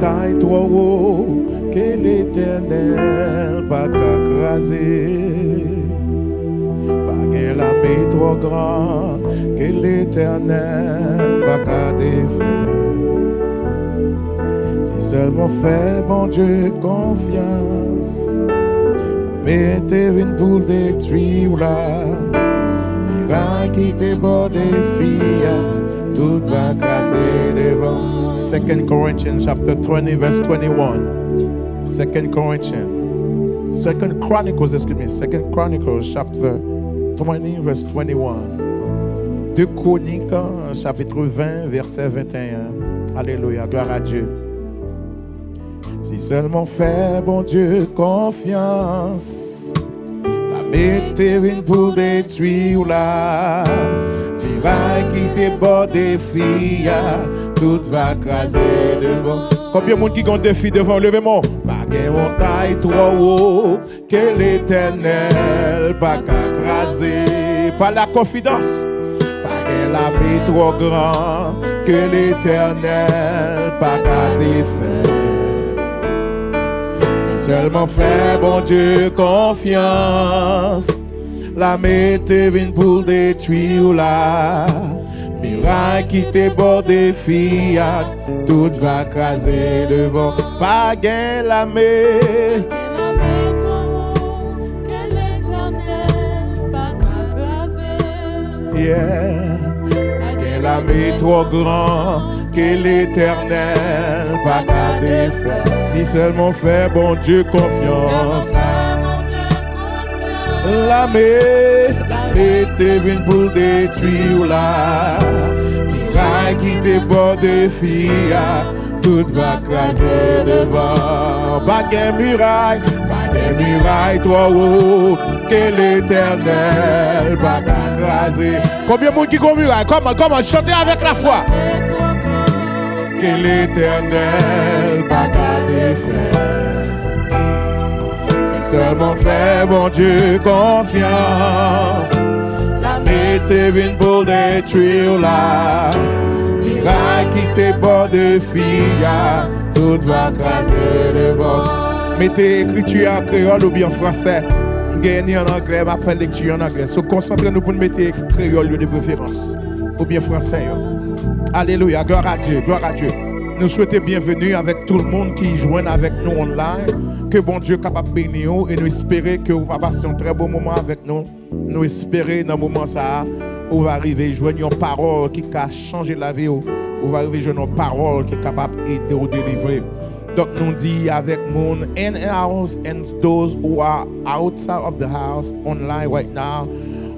montagne trop haut que l'Éternel pas qu'écraser. Pas gain la mer trop grand que l'Éternel pas qu'à défaire. Si seulement fait mon Dieu confiance, mais t'es venu pour détruire là. Miracle qui t'est beau défi, tout va casser devant. 2 Corinthians chapter 20 verse 21. 2 Corinthians. 2 Chronicles, excuse me. 2 Chronicles chapter 20 verse 21. 2 Chroniques chapitre 20 verset 21. Alléluia, gloire à Dieu. Si seulement fait bon Dieu confiance, la météo pour détruire là. Miracle qui t'est beau défi, tout va craser devant. Combien de monde qui ont défi devant? Levez-moi. Pas de montagne trop haut que l'Éternel pas craser. Pas la confidence. Pas de la vie trop grand que l'Éternel pas défaire. Si seulement fait bon Dieu confiance, la météo vient pour détruire là. Miracle qui t'est beau défi, tout va craser devant. Pas gain la mer. Yeah. Pas gain la mer trop grand que l'Éternel pas qu'à défaire. Si seulement fait bon Dieu confiance. La mer t'es venu pour détruire là. Miracle qui t'est beau défi, tout va craser devant. Pas de muraille trop haut que l'Éternel va craser. Combien de monde qui ont muraille? Comment chanter avec la foi? Que l'Éternel va défaire. Seulement fait bon Dieu confiance, la météo vient pour détruire là. Miracle qui t'est beau défi, tout va craser devant. Mettez écriture en créole ou bien en français. Gagnez en anglais, m'appelle lecture en anglais. So concentrez-nous pour mettre créole de préférence ou bien français. Alléluia, gloire à Dieu, gloire à Dieu. Nous souhaitons bienvenue avec tout le monde qui joint avec nous online. Que bon Dieu capable de bénir et nous espérer que vous va passer un très beau moment avec nous. Nous espérer dans le moment ça, on va arriver à joindre une parole qui a changé la vie. On va arriver à joindre une parole qui est capable d'aider ou délivrer. Donc nous dit avec mon in house and those who are outside of the house online right now,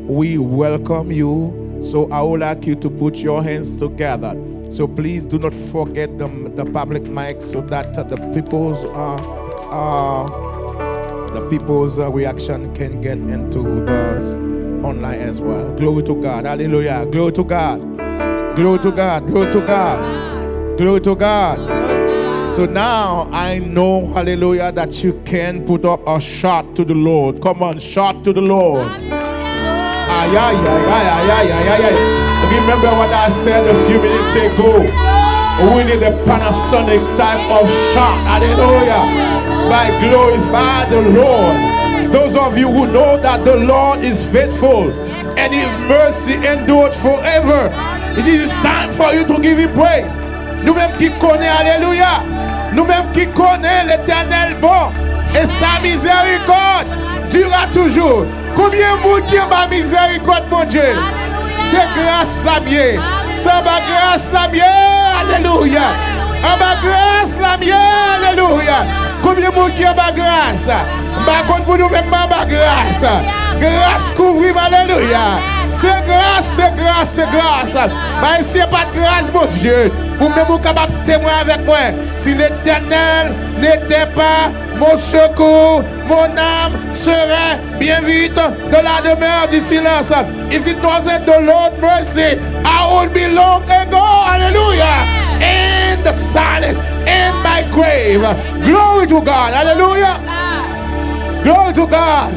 we welcome you. So I would like you to put your hands together. So please do not forget the public mic so that the people's reaction can get into the online as well. Glory to God. Hallelujah. Glory to God. Glory to God. Glory to God. Glory to God. So now I know, hallelujah, that you can put up a shout to the Lord. Come on, shout to the Lord. Ay, ay, ay, ay, ay, ay, ay, ay. Remember what I said a few minutes ago. We need a Panasonic type of shout. Hallelujah. By glorify the Lord. Those of you who know that the Lord is faithful and His mercy endured forever, it is time for you to give Him praise. Nous-mêmes qui connaissons, alléluia, nous-mêmes qui connaissons l'Éternel bon et sa miséricorde durera toujours. Combien de monde qui a ma miséricorde, mon Dieu? C'est grâce la mienne. C'est ma grâce la mienne, alléluia. Ma grâce la mienne, alléluia. Combien de monde qui a ma grâce? Par contre, pour nous-mêmes, ma grâce. Grâce couvrir, alléluia. C'est grâce, c'est grâce, c'est grâce. Mais s'il n'y a pas de grâce, mon Dieu, vous-même, vous êtes capable de témoigner avec moi. Si l'Éternel n'était pas mon secours, mon âme serait bien vite de la demeure du silence. If it wasn't the Lord's mercy, I would be long ago, hallelujah, in the silence, in my grave. Glory to God, hallelujah. Glory to God.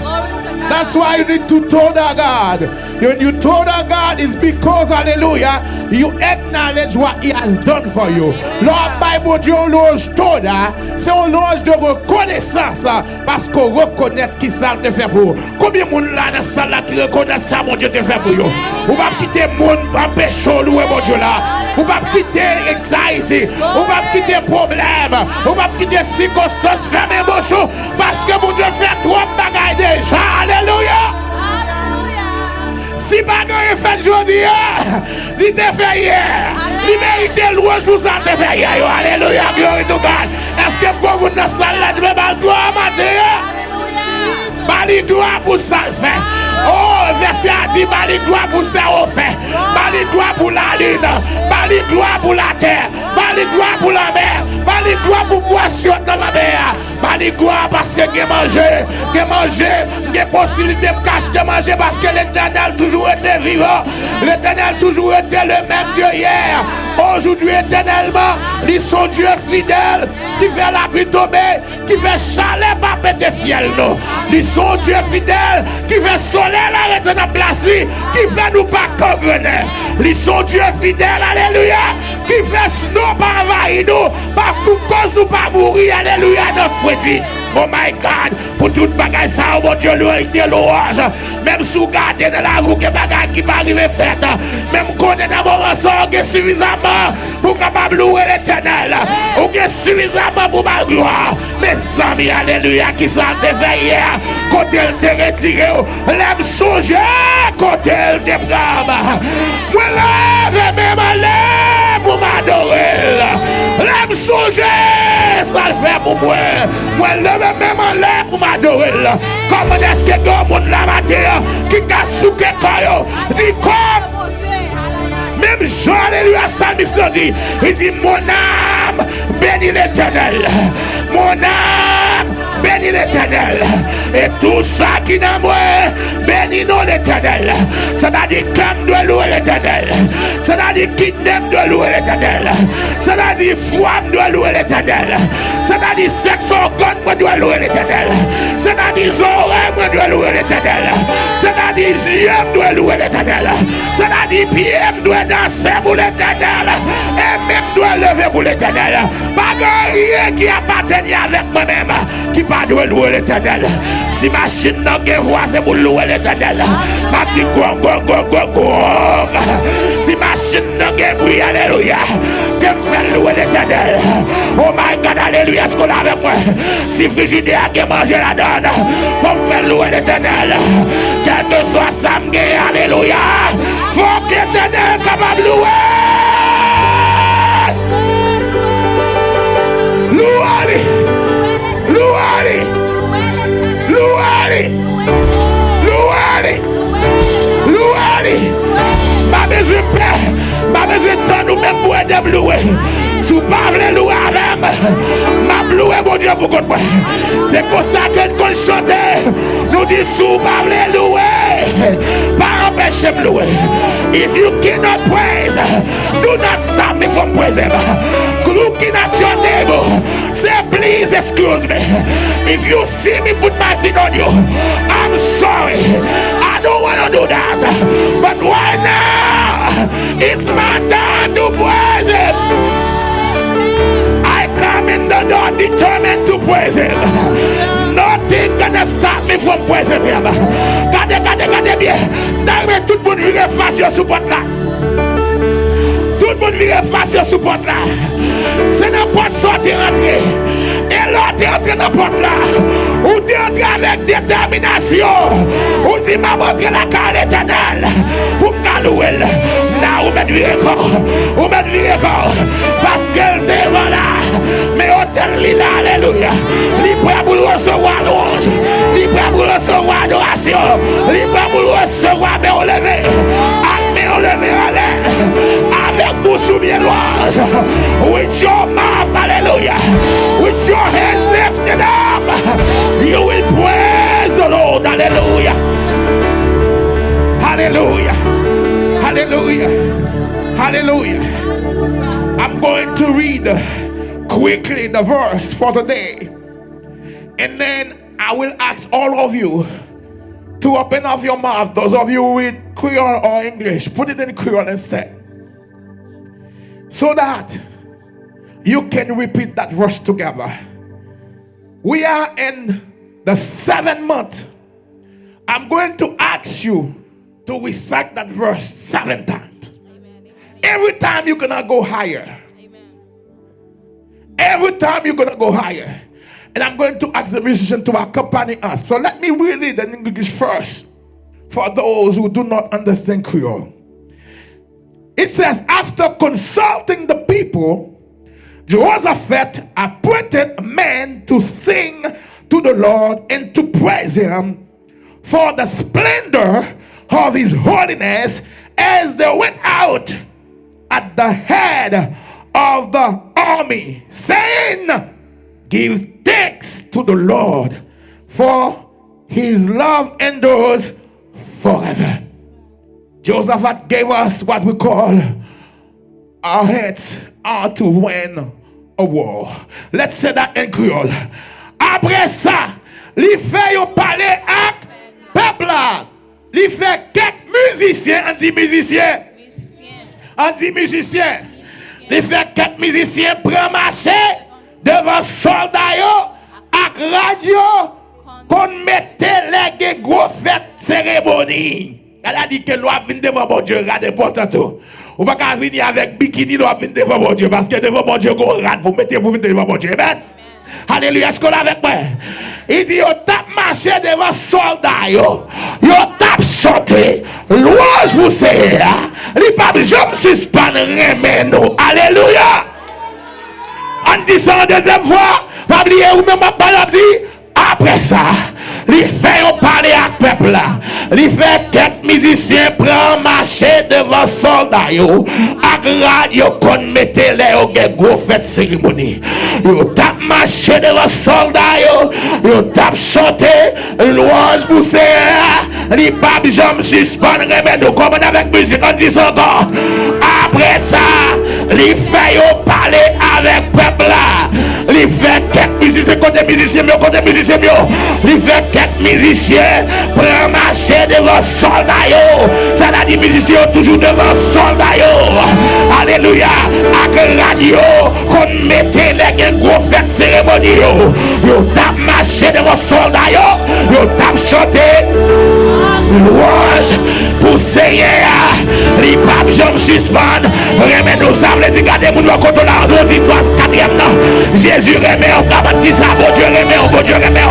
That's why you need to tell God. When you told our God, it's because, hallelujah, you acknowledge what He has done for you. Lord, Bible, Dieu, l'ose told, c'est un l'ose de reconnaissance, parce qu'on reconnaît qui ça te fait pour vous. Combien de monde là dans cette salle qui reconnaît ça, mon Dieu, te fait pour vous? Ou pas quitter le monde, pas pécher, louer, mon Dieu, là. Ou pas quitter anxiety, ou pas quitter problème, ou pas quitter circonstances, fermer bouche, parce que mon Dieu fait trop de bagailles déjà. Alléluia. Si bagaille est fait aujourd'hui, il te fait hier. Il mérite louange pour ça, te fait hier. Alléluia, glory to God. Est-ce que pour vous dans la salle là, tu veux pas gloire, Mathieu? Bali gloire pour ça le fait. Oh, verset a dit, bali gloire pour ça au fait. Bali gloire pour la lune. Bali gloire pour la terre. Bali gloire pour la mer. Bali gloire pour poisson dans la mer. Bali gloire parce que j'ai mangé, j'ai possibilité de cacher manger parce que l'Éternel toujours était vivant. L'Éternel toujours était le même Dieu hier. Aujourd'hui éternellement, ils sont Dieu fidèle qui fait la pluie tomber, qui fait chalet pas péter fiel nous. Ils sont Dieu fidèle qui fait soleil arrêter dans la place qui fait nous pas congrener. Ils sont Dieu fidèle, alléluia, qui fait snow pas envahir nous, par toute cause nous pas mourir, alléluia, dans fouetti. Oh my God, pour toute bagaille ça, oh mon Dieu, louange. Même sous garder dans la roue, que bagaille qui va arriver faite. Même qu'on est dans mon ressort, on est suffisamment pour capable louer l'Éternel. On est suffisamment pour ma gloire. Mes amis, alléluia, qui s'en fait hier, quand elle te retiré, l'aime songer, quand elle te brave. Moi, là, même là, pour m'adorer. L'aime songer, ça le fait pour moi. Moi, là, même en l'air pour m'adorer. Comment est-ce que le monde la matière qui a souqué quand dit comme même Jean, alléluia, Salmiste dit, il dit mon âme bénit l'Éternel. Mon âme bénit l'Éternel. Et tout ça qui n'a moi bénit non l'Éternel. C'est-à-dire qu'âme doit louer l'Éternel. C'est-à-dire kidnap doit louer l'Éternel. C'est-à-dire foi doit louer l'Éternel. C'est-à-dire sexe organe doit louer l'Éternel. C'est-à-dire oreilles doit louer l'Éternel. C'est-à-dire yeux doit louer l'Éternel. C'est-à-dire pieds doit danser pour l'Éternel. Et même doit lever pour l'Éternel. Pas rien qui appartient avec moi-même qui pas doit louer l'Éternel. Si machine n'a pas voix, c'est pour louer l'Éternel. Ma petite gong, gong, gong, gong, gong. Si machine n'a pas bruit, alléluia, que me louer l'Éternel. Oh my God, alléluia, est-ce qu'on a avec moi? Si frigidaire qui mange la donne, faut me louer l'Éternel. Quel que soit ça, alléluia, faut que l'Éternel capable de louer. Louez-le. Louez-le. Louez-le. Louez-le. Louez-le. Pas besoin de paix. Pas besoin de temps nous-mêmes pour aider à louer. Si vous parlez louer avec ma louer mon Dieu pour contre moi. C'est pour ça que nous chantons. Nous disons si vous parlez louer, pas empêcher de louer. If you cannot praise, do not stop me from praising. Looking at your neighbor, say please excuse me. If you see me put my feet on you, I'm sorry. I don't want to do that. But right now, it's my time to praise him. I come in the door determined to praise him. Nothing gonna stop me from praising him. Gardez bien. D'ailleurs, tout le monde vient face sur ce porte là. Tout le monde vient face sur ce porte là. C'est n'importe sortir rentrer. Et l'autre est entré dans la porte là. Ou tu entré avec détermination. Ou tu m'as montré la carte éternelle. Pour calouer. Là, on met du record. On met du record. Parce qu'elle est devant là. Mais hôtel là, alléluia. Il est pour recevoir louange. Il est pour recevoir adoration. Il est pour recevoir mais on levé. Mais on levé en l'air. Avec bouche ou bien louange. With your mouth, hallelujah. With your hands lifted up. You will praise the Lord. Hallelujah. Hallelujah. Hallelujah. Hallelujah. I'm going to read quickly the verse for today. And then I will ask all of you to open up your mouth. Those of you who read quick. Creole or English. Put it in Creole instead. So that you can repeat that verse together. We are in the 7th month. I'm going to ask you to recite that verse 7 times. Amen. Every time you're gonna go higher. Amen. Every time you're gonna go higher. And I'm going to ask the musician to accompany us. So let me read it in English first for those who do not understand Creole. It says, after consulting the people, Jehoshaphat appointed men to sing to the Lord and to praise him for the splendor of his holiness as they went out at the head of the army, saying, give thanks to the Lord, for his love endures forever. Jehoshaphat gave us what we call our heads are to win a war. Let's say that in Creole. Après ça, li fait yo parler ak peuple là. Li fait quelques musiciens, on dit musiciens. On dit musiciens. Li fait quelques musiciens prend marché devant soldats yo ak radio qu'on mettait les gros fêtes cérémonie. Elle a dit que l'on vient devant mon Dieu, regardez pourtant tout. Ou pas qu'à venir avec bikini, l'on vient devant mon Dieu, parce que devant mon Dieu, on rate, vous mettez pour venir devant mon Dieu. Amen. Alléluia, est-ce qu'on est avec moi? Il dit, yo tape marché devant soldats, yo tape chanter, louange pour Seigneur, li pas jamais suspendre remet nous. Alléluia. On dit ça en deuxième fois, pas oublier ou même pas dit, après ça, il fait parler à peuple là. Il fait quelques musiciens prendre marcher devant soldats yo. Ak radio qu'on mettait les au gros fête cérémonie. Yo tape marcher devant soldats yo tape chanter louange pour Seigneur. Il pas jamais suspendre remet nous comme avec musique on dit ça encore. Après ça, il fait parler avec peuple là. Il fait quelques musiciens côté musiciens il fait quelques musiciens prendre marcher devant soldats yo. Ça l'a dit musiciens toujours devant soldats yo. Alléluia. Avec radio qu'on mettait les gros fêtes cérémonie yo tape marcher devant soldats yo tape chanter louange pour Seigneur. Les papes j'aime suspendre remet nous ça veut dire garder mon doigt contre la route dit 4e non Jésus remet on va dire ça bon Dieu remet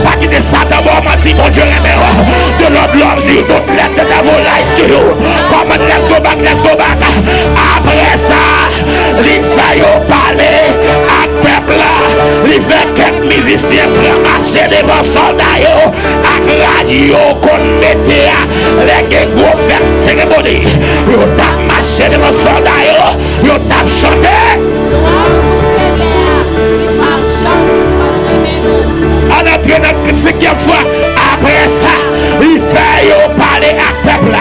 pas quitter Satan bon menti bon Dieu remet de Lord loves you don't let the devil lies to you come on let's go back après ça les fait parler à peuple là les fait quelques musiciens pour marcher devant soldats yo avec radio qu'on mettait les gros fêtes cérémonie yo tape marcher devant soldats yo tape chanter on a traîné la 5e fois après ça il fait parler à peuple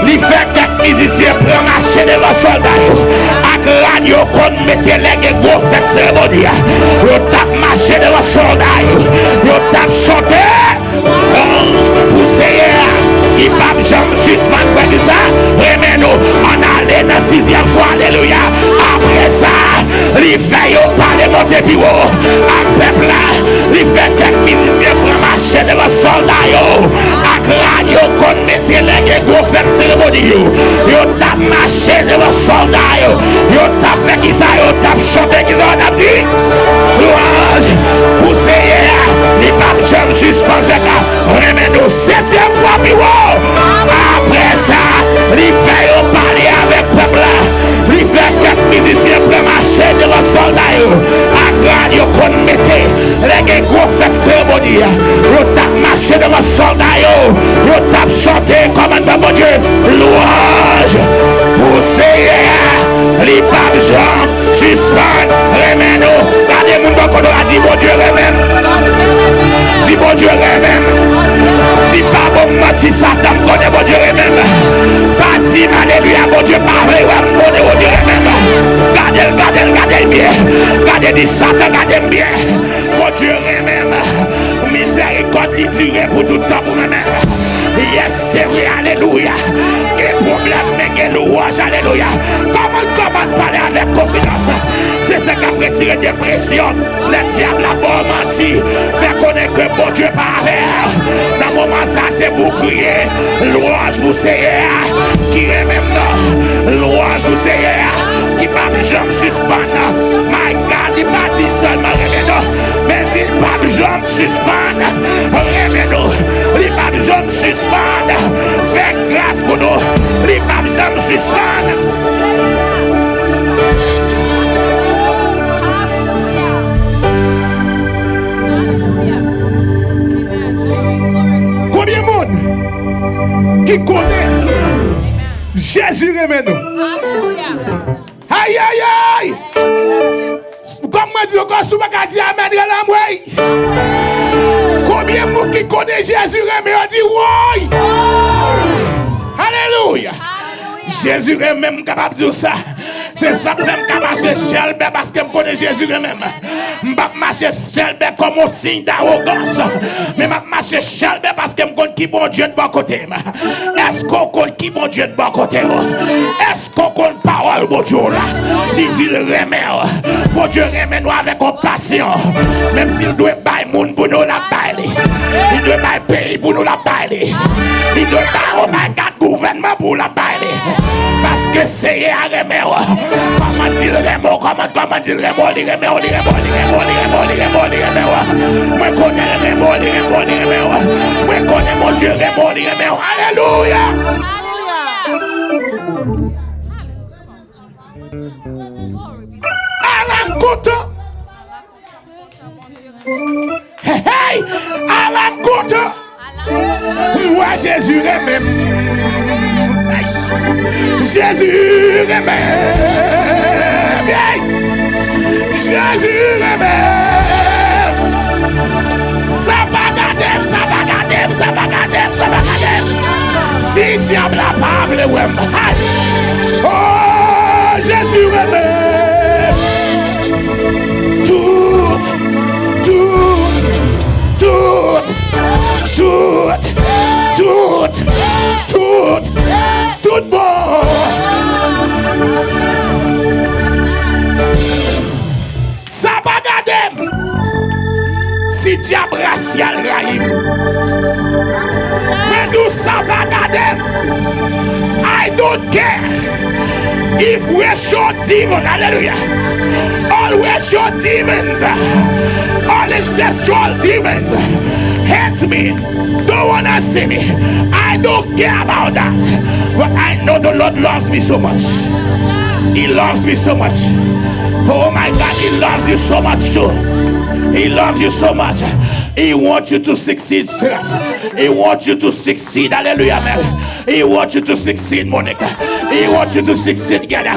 il fait quelques musiciens pour marcher devant soldats avec radio qu'on mettait les gros fêtes cérémonie yo tape marcher devant soldats yo tape chanter pour Seigneur il va jamais suspendre quoi que ça remet nous on allait dans 6e fois alléluia après ça il fait parler monter plus haut à peuple là il fait quelques musiciens pour marcher devant soldats avec radio qu'on mettait les gros fêtes cérémonie yo tape marcher devant soldats yo tape fait qui ça yo tape chanter qui ça on a dit louange pour Seigneur il va jamais suspendre remet nous 7e fois plus haut après ça il fait parler avec peuple là il fait quelques musiciens pour marcher devant soldats avec radio qu'on mettait les gros fêtes cérémonie yo tape marcher devant soldats yo tape chanter comme un bon Dieu louange pour Seigneur les papes Jean suspend remet nous regardez mon bon a dit bon Dieu remet dis bon Dieu remet dis pas bon menti Satan connaît bon Dieu remet pas dit alléluia bon Dieu parle bon Dieu remet gardez bien gardez dit Satan gardez bien bon Dieu remet miséricorde il dure pour tout temps pour moi-même Yes, c'est vrai, alléluia. Quel problème, mais quel louange, alléluia. Comment parler avec confidence? C'est ça qui a retiré dépression. Le diable a bon menti. Fait connaître que bon Dieu pas avec. Dans le moment ça, c'est pour crier. Louange pour Seigneur. Qui est même là. Louange pour Seigneur. Qui va me jambe suspendre. My God, il m'a dit seulement revenons. Mais il va me jambe suspendre. Revenons. Il va me jambe suspendre. Fais grâce pour nous. Il va me jambe suspendre. Combien de monde qui connaît Jésus remet nous? Aïe aïe aïe! Comme moi dis encore souvent qu'à dire amen dans la moi. Combien de monde qui connaît Jésus remet on dit oui? Alléluia! Jésus remet capable de dire ça. C'est ça que je vais marcher chelbe parce que je connais Jésus même. Je ne vais pas marcher chelbe comme un signe d'arrogance. Mais je vais marcher chelbe parce que je connais qui bon Dieu de bon côté. Est-ce qu'on connaît qui bon Dieu de bon côté? Est-ce qu'on connaît parole bon Dieu là? Il dit le remet. Bon Dieu remet nous avec compassion. Même s'il doit bailler monde pour nous la bailler. Il doit bailler pays pour nous la bailler. Il doit bailler oh my God gouvernement pour la bailler. Parce que c'est à remet. Comment dire le mot, comment dire le mot, moi connais le mot, moi connais mon Dieu, le mot, alléluia. Alam content. Hey, Alam content. Moi Jésus même. Jésus remet. Jésus remet. Ça bagadem, ça bagadem, ça bagadem, ça bagadem. Si diable a pas voulu oh, Jésus remet. Tout bon. Ça bagadem. Si diable racial raïm. Mais tout ça bagadem. I don't care if we're short demons. Hallelujah. All we're short demons. All ancestral demons. Hate me. Don't wanna see me. I don't care about that. But I know the Lord loves me so much. He loves me so much. Oh my God, He loves you so much too. He loves you so much. He wants you to succeed, sir. He wants you to succeed. Hallelujah, Mary. He wants you to succeed, Monica. He wants you to succeed, Gada.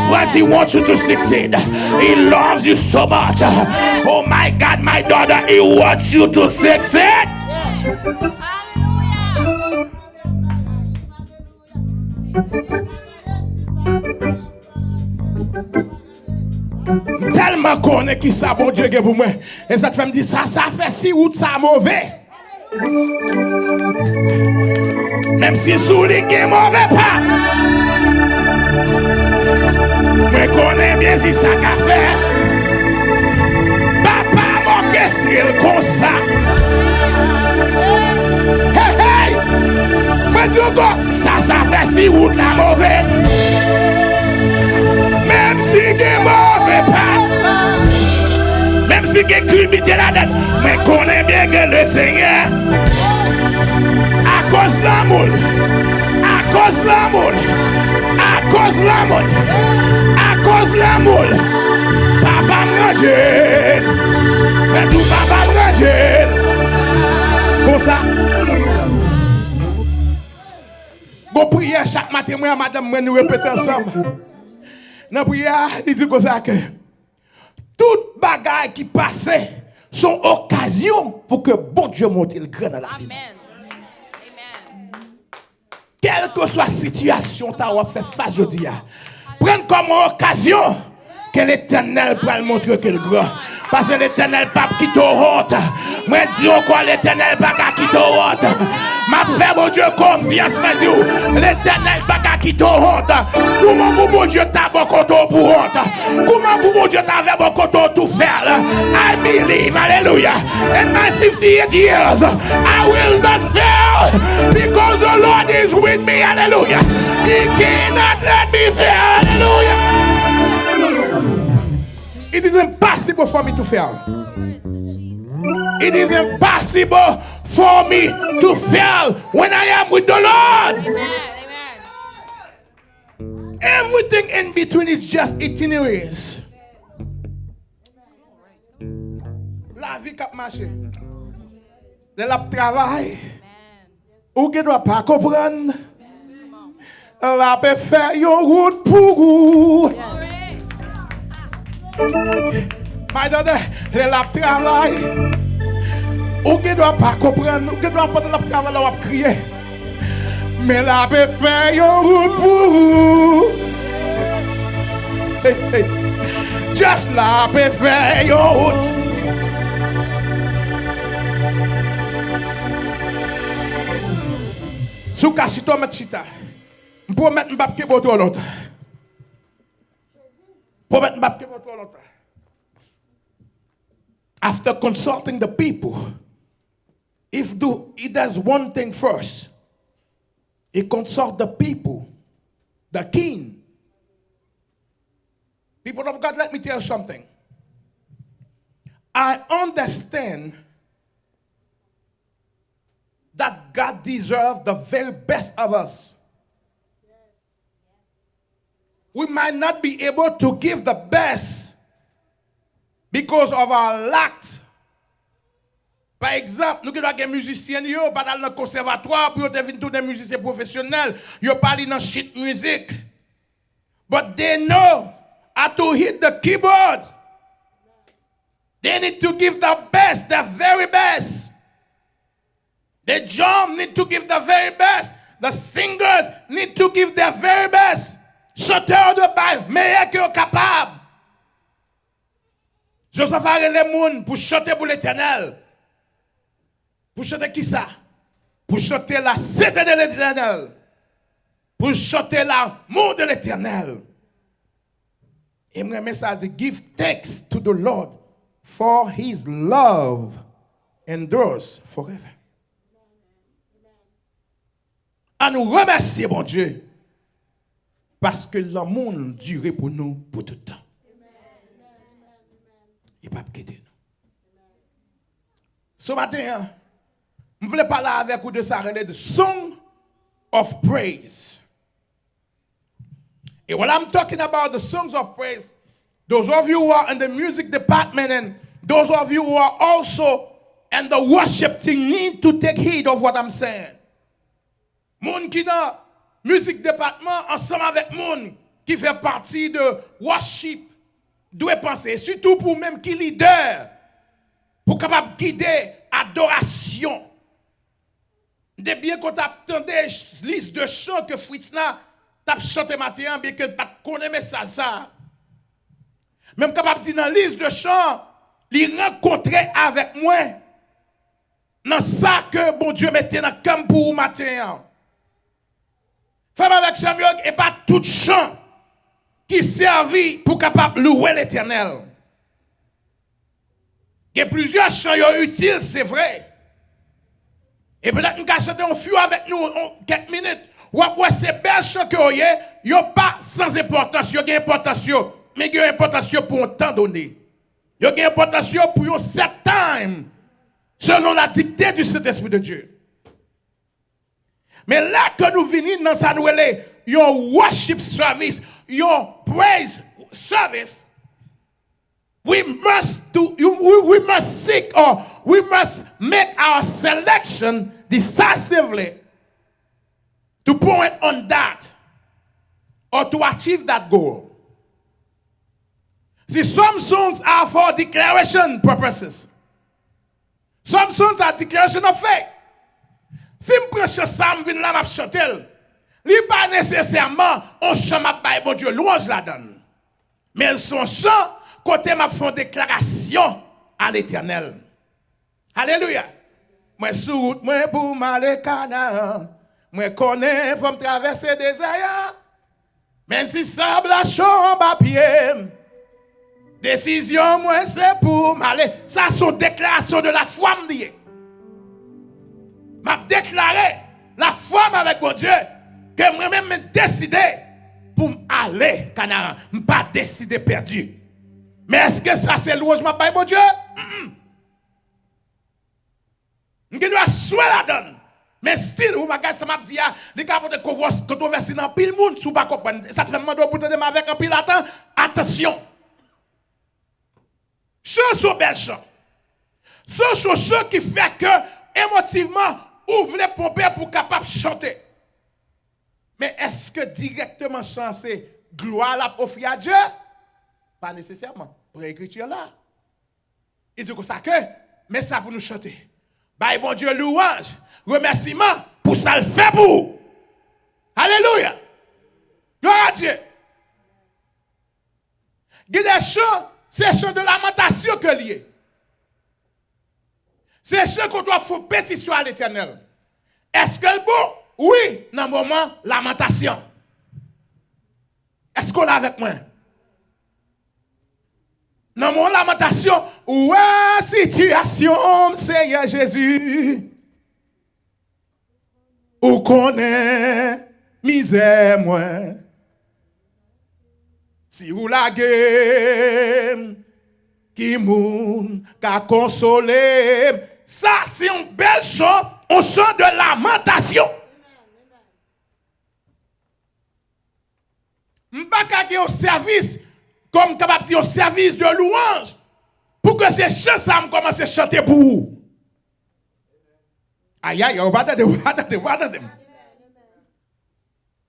Friends, He wants you to succeed. He loves you so much. Oh my God, my daughter, He wants you to succeed. Yes. Tellement connaît qui ça bon Dieu pour moi. Et ça te fait me dire ça fait si ou ça mauvais. Même si sous les est mauvais pas. Moi connais bien si ça qu'a fait. Papa m'orchestré comme ça. Hey hey. Moi dis encore ça fait si ou la mauvais. Même si est mauvais pas. Même si il y a culpité là-dedans, mais connais bien que le Seigneur, à cause de l'amour, à cause de l'amour, à cause de l'amour, à cause de l'amour, papa me range, mais tout papa me range. Comme ça. Bon prière chaque matin, moi, madame, nous répétons ensemble. Dans la prière, il dit comme ça que toute bagaille qui passait sont occasion pour que bon Dieu monte le grand dans la vie. Amen. Quelle que soit la situation que tu as fait face aujourd'hui, prends comme occasion que l'Éternel peut montrer que le grand. Parce que l'éternel pape qui te honte. Moi, dis encore l'éternel pas qui te honte. Ma fait mon Dieu confiance, moi dis l'éternel pas qui te honte. Comment mon Dieu t'a bon côté pour honte? Comment mon Dieu t'a fait bon côté tout faire? I believe, hallelujah. In my 58 years, I will not fail because the Lord is with me, hallelujah. He cannot let me fail, hallelujah. It is impossible for me to fail. It is impossible for me to fail when I am with the Lord. Amen. Everything in between is just itineraries. La vie cap marché. De la travail. Ou qui doit pas comprendre. La peut faire une route pour vous. My daughter, la travail. Ou qui doit pas comprendre, ou qui doit pas le travail là, on crier. Mais la peut faire une route pour vous. Hey, hey. Just la peut faire une route. Sous cachito met chita. Pour mettre un papier pour tout l'autre. Pour mettre un papier pour tout l'autre. After consulting the people, he does one thing first. He consults the people, the king. People of God, let me tell you something. I understand that God deserves the very best of us. We might not be able to give the best because of our lacks. Par exemple, nous qui sommes des musiciens, nous pas dans le conservatoire pour devenir tous des musiciens professionnels, ils pas dans shit music. But they know how to hit the keyboard. They need to give the best, the very best. The drum need to give the very best. The singers need to give their very best. Chanteur de bail, meilleur que capable. Joseph a les moun pour chanter pour l'Éternel. Pour chanter qui ça? Pour chanter la cité de l'Éternel. Pour chanter l'amour de l'Éternel. Et mon message dit, give thanks to the Lord for his love endures forever. À nous remercier, bon Dieu, parce que l'amour dure pour nous pour tout le temps. Il ne va pas quitter nous. Ce matin, je voulais parler avec vous de ça, de Song of Praise. And when I'm talking about the songs of praise, those of you who are in the music department and those of you who are also in the worship team need to take heed of what I'm saying. Moun qui dans music department ensemble avec moun qui fait partie de worship doit penser, surtout pour même qui leader, pour capable guider adoration. De bien qu'on t'attendait liste de chants que Fritzna t'a chanté matin, bien que pas connaît message ça. Même capable dire dans liste de chants, il rencontrer avec moi dans ça que bon Dieu mettait dans comme pour matin. Femme avec Samuel et pas tout chant qui servit pour capable louer l'Éternel. Il y a plusieurs chants utiles, c'est vrai. Et peut-être nous allons chanter un few avec nous quelques minutes. Ouais, c'est bel chant que vous avez, il n'y a pas sans importance, il y a importance, mais il y a importance pour un temps donné. Il y a importance pour un certain time, selon la dictée du Saint-Esprit de Dieu. Mais là que nous venons dans sa nouvelle, your worship service, your praise service, we must seek or we must make our selection decisively to point on that or to achieve that goal. See, some songs are for declaration purposes. Some songs are declaration of faith. Si je prêche ça, je viens là, je chanter. Ce n'est pas nécessairement un chant, bon Dieu, louange la donne. Mais son chant côté m'a fait une déclaration à l'Éternel. Alléluia. Moi sous route moi pour m'aller Canaan. Moi connais faut me traverser des désert. Même si sable la chambre à pied. Décision moi c'est pour m'aller. Ça c'est une déclaration de la foi me dit. M'a déclaré la foi avec mon Dieu que moi-même me décidé pour aller Canaan. Je pas décidé perdu. Mais est-ce que ça c'est louange m'a pas mon Dieu? Je dois souhaiter la donne. Mais style ou bagage ça m'a dit les capotes de controverse dans pile monde sous pas comprendre. Ça te fait demander pour te demander avec un pile attention. Chose au bel chant. Ce chose qui fait que émotivement ouvre les pomper pour capable chanter. Mais est-ce que directement chanter gloire la offrir à Dieu? Pas nécessairement. Pour l'écriture là. Il dit que ça que mais ça pour nous chanter. Bye bon Dieu louange, remerciement pour ça le fait pour. Alléluia. Gloire à Dieu. Il y a des chants, c'est chant de lamentation que lié. C'est chant qu'on doit faire pétition à l'Éternel. Est-ce que le bon? Oui, dans le moment lamentation. Est-ce qu'on est avec moi? Dans mon lamentation, ouais, situation, Seigneur Jésus, ou connaît misère, moi. Si vous la gueule, qui moun, qu'a consolé, ça c'est un bel chant, un chant de lamentation. M'pa ka au service comme capable dire au service de louange pour que ces chants ça me commence à chanter pour vous. Aïe aïe, attendez.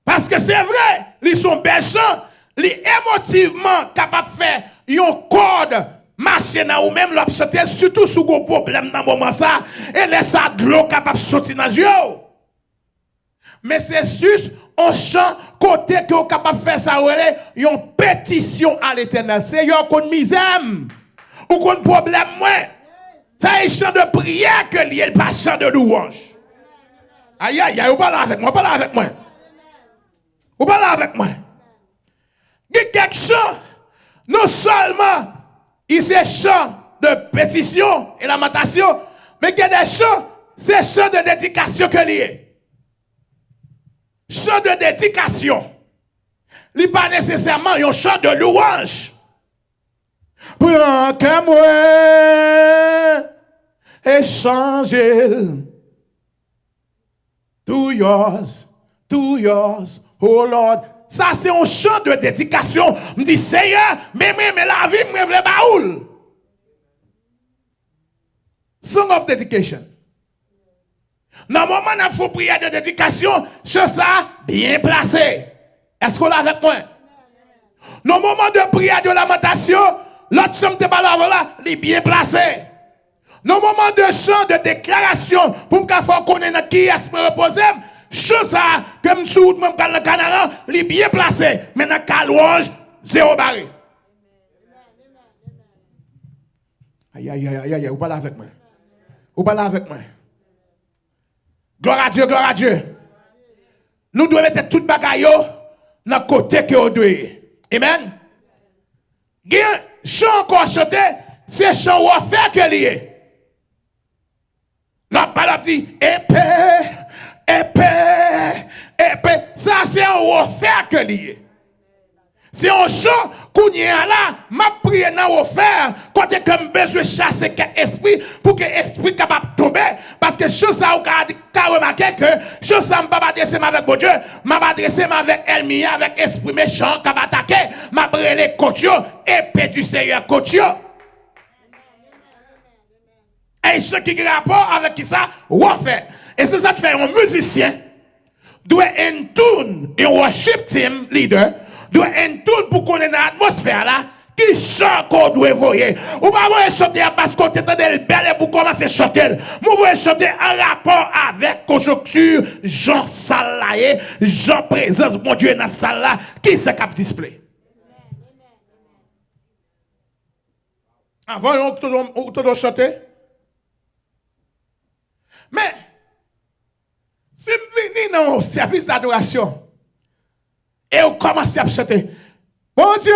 Parce que c'est vrai, ils sont belles chants, ils émotivement capables de faire une corde marcher dans ou même leur chanter surtout sous gros problème dans moment ça et laisse ça de l'eau capable de sortir dans les yeux. Mais c'est juste un chant côté que vous capable de faire ça, une pétition à l'Éternel. Seigneur, qu'on misère ou qu'on problème moins. Ça est chant de prière que lié, pas chant de louange. Aïe aïe aïe, vous parlez avec moi, Vous parlez avec moi. Il y a quelque chose, non seulement il c'est chant de pétition et lamentation, mais il y a des chants, c'est chant de dédication que lié. Chant de dédication. Il n'est pas nécessairement un chant de louange. Prends que moi et changer. To yours, oh Lord. Ça c'est un chant de dédication. Me dit Seigneur, mais la vie me vle baoul. Song of dedication. Dans le moment où il faut prier de dédication, chose ça bien placé. Est-ce qu'on est avec moi? Dans le moment de prière de lamentation, l'autre chambre de balade là, il est bien placé. Dans le moment de chant de déclaration, pour me faire connaître qui est-ce me reposer, chose ça, comme tout le monde dans le Canada, il est bien placé. Mais dans le louange, zéro barré. Aïe, aïe, aïe, aïe, vous parlez avec moi. Vous parlez avec moi. Gloire à Dieu. Nous devons mettre tout bagaille dans le côté que nous devons. Amen. Chant encore chanter, c'est chant ou faire que lié. La parole dit épée. Ça c'est un offert que lié. C'est un chant qu'on y a là, m'a prié dans offert, côté comme besoin chasser quel esprit pour que l'esprit capable de tomber. Parce que chose ça, on a remarqué que chose ça, je ne vais pas adresser avec mon Dieu, je vais adresser avec Elmia, avec esprit méchant qui va attaquer, je vais brûler Kotio, épée du Seigneur Kotio. Et ce qui a rapport avec qui ça, offert. Et c'est ça que fait un musicien, doit en tune, un worship team leader, doit en tune pour connaître l'atmosphère là, qui chante qu'on doit voyer. Ou pas vous chanter parce qu'on t'entend le bel et pour commencer à chanter. Vous pouvez chanter en rapport avec conjoncture, Jean Salaye, Jean présence, mon Dieu dans la salle là, qui c'est cap display. Avant, on te chanter. Mais, si vous venez dans le service d'adoration, et vous commencez à chanter, bon Dieu,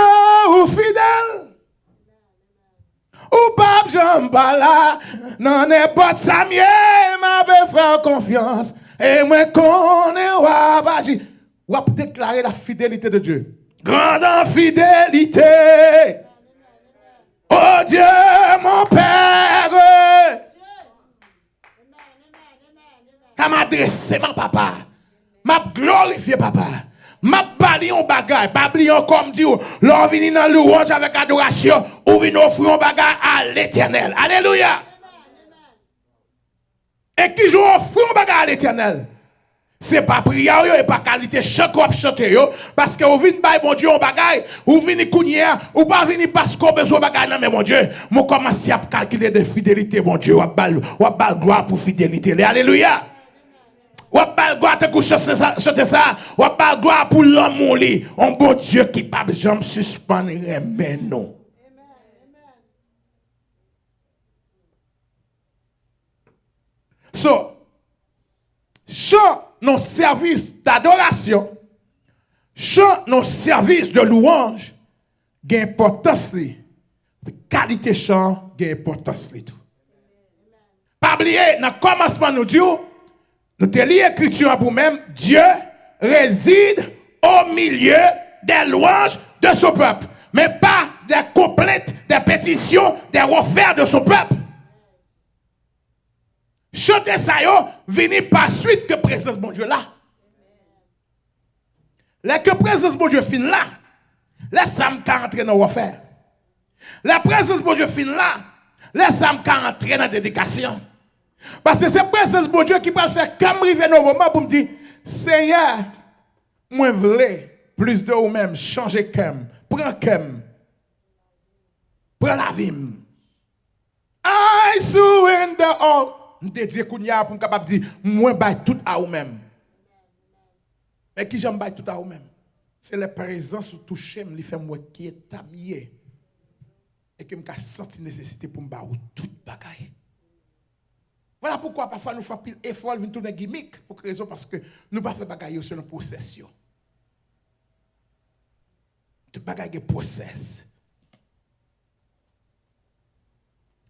ou fidèle, ou pape Jean Bala, non n'importe ça mieux, m'a faire confiance, et moi connais ou agir. Ou déclarer la fidélité de Dieu. Grande fidélité. Oh Dieu, mon Père. Je m'adresse mon papa. Je glorifié papa. M'a bali un bagay, pas oublier comme dit, l'on vient dans louange avec adoration, ou vient offrir un bagay à l'Éternel. Alléluia. Et qui joue offrir un bagay à l'Éternel? C'est pas prière et pas qualité chant qu'on chanter parce que vous venez par mon Dieu un bagay, ou venez kounière, ou pas venir parce qu'on besoin bagay non mais mon Dieu, moi commencer à calculer de fidélité mon Dieu, ou bal gloire pour fidélité. Alléluia. Ou bal gloire te coucher chanter ça, ou bal gloire pour l'amour li, un bon Dieu qui pas jamais suspendre mais non. So, chant nos services d'adoration, chant nos services de louange, il y a importance. La qualité chant, il y a importance. Pas oublier, dans le commencement, nous disons, nous te lisons l'écriture pour même, Dieu réside au milieu des louanges de son peuple, mais pas des complètes, des pétitions, des refaits de son peuple. Chanter ça, yo, venir par suite que présence mon Dieu là. La que présence mon Dieu fin là, laisse ça me rentrer dans refaire. La présence mon Dieu fin là, laisse ça me rentrer dans la dédication. Parce que c'est présence mon Dieu qui peut faire comme river dans moment pour me dire, Seigneur, moi voulais plus de vous-même, changer kem, prends kem, prends la vie. I surrender all. Je te dis qu'on y a pour capable dire moi bail tout à vous-même. Mais qui j'aime bail tout à vous-même? C'est la présence où toucher me fait moi qui est tamié et qui me senti nécessité pour me bailler tout bagaille. Voilà pourquoi parfois nous faisons effort de tourner gimmick pour raison parce que nous pas faire bagaille sur le processus. De bagaille process.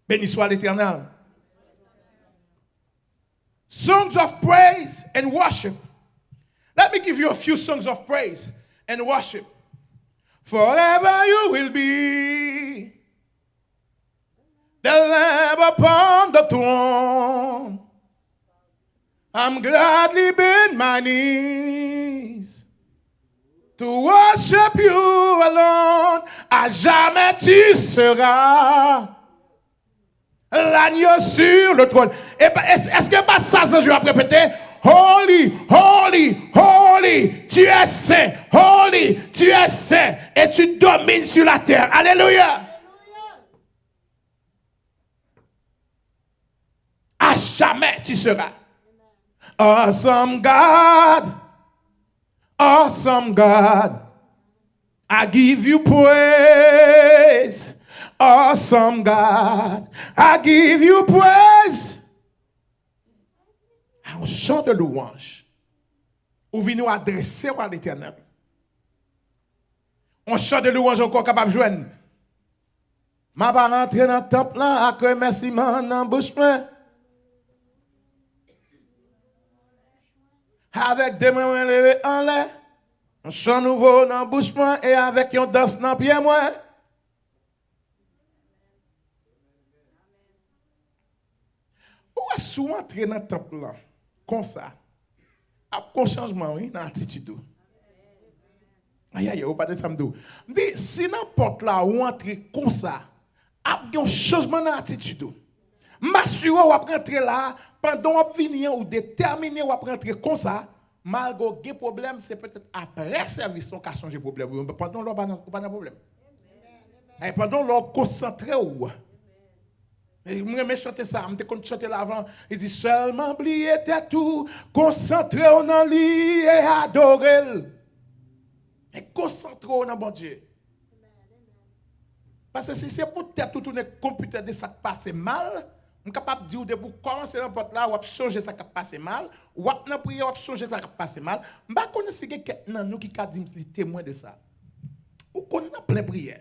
Béni soit l'Éternel. Songs of praise and worship. Let me give you a few songs of praise and worship. Forever you will be the Lamb upon the throne. I'm gladly bend my knees to worship you alone. À jamais tu seras l'agneau sur le trône. Est-ce que pas ça, je vais répéter? Holy, holy, holy, tu es saint. Holy, tu es saint. Et tu domines sur la terre. Alléluia. À jamais tu seras. Awesome God. Awesome God. I give you praise. Awesome God, I give you praise. Un chant de louange. Où vient nous adresser à l'Éternel. Un chant de louange encore capable de joindre. Ma pas rentrer dans le temple là, à que merci man dans bouche plein. Avec des mains levées en l'air. Un chant nouveau dans bouche plein et avec une danse dans pied moi. Ou est-ce souvent entrer dans le temple là, comme ça, après un changement, oui, dans l'attitude. Aïe, aïe, ou pas de ça me dit, si n'importe là où entrer comme ça, après un changement dans l'attitude, m'assurer ou après entrer là, pendant qu'on venir ou déterminer ou après entrer comme ça, malgré des problèmes, c'est peut-être après service qu'on a changé problème. Pendant l'on n'a pas de problème. Et pendant l'on concentré ou. Je me chanter ça, je me chanter l'avant. Il dit seulement oublier tout, concentrer dans lui et adorer. Et concentrer dans bon Dieu. Parce que si c'est pour tête tout tourner computer de ça qui passe mal, je suis capable de dire de pour commencer n'importe là, ou à changer ça qui passe mal, ou à prier, ou à changer ça qui passe mal. Je ne connais pas quelqu'un nous qui a dit témoin de ça. Ou qu'on a plein prière.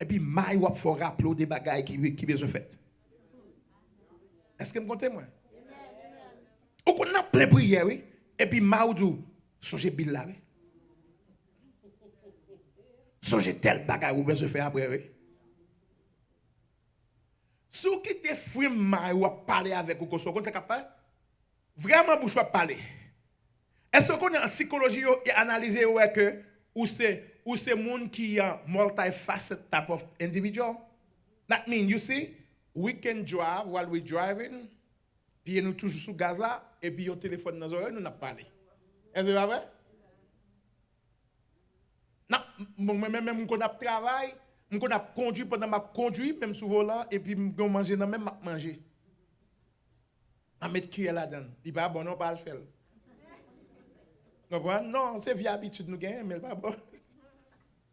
Et puis, il faut rappeler des bagailles qui besoin fait. Est-ce que vous comptez moi? Ou qu'on a plein prière, oui. Et puis, Maoudou, songez Bill là, oui. Songez tel bagaille ou besoin faire après, oui. Si vous quittez frime ou parler avec vous, c'est capable? Vraiment, vous pouvez parler. Est-ce qu'on est en psychologie et analyser que ou c'est monde qui a multifaceted type of individual? That means, you see, we can drive while we're driving, puis nous toujours sous Gaza, et puis au téléphone dans nos oreilles, nous n'a parlé. Est-ce que c'est vrai? Non, même quand on travaille, quand on a conduit pendant ma conduit, même sous volant, et puis on manger dans même manger. On met cuillère là-dedans. Il pas bon, non, pas le faire. Non, c'est via habitude nous gagnons, mais pas bon.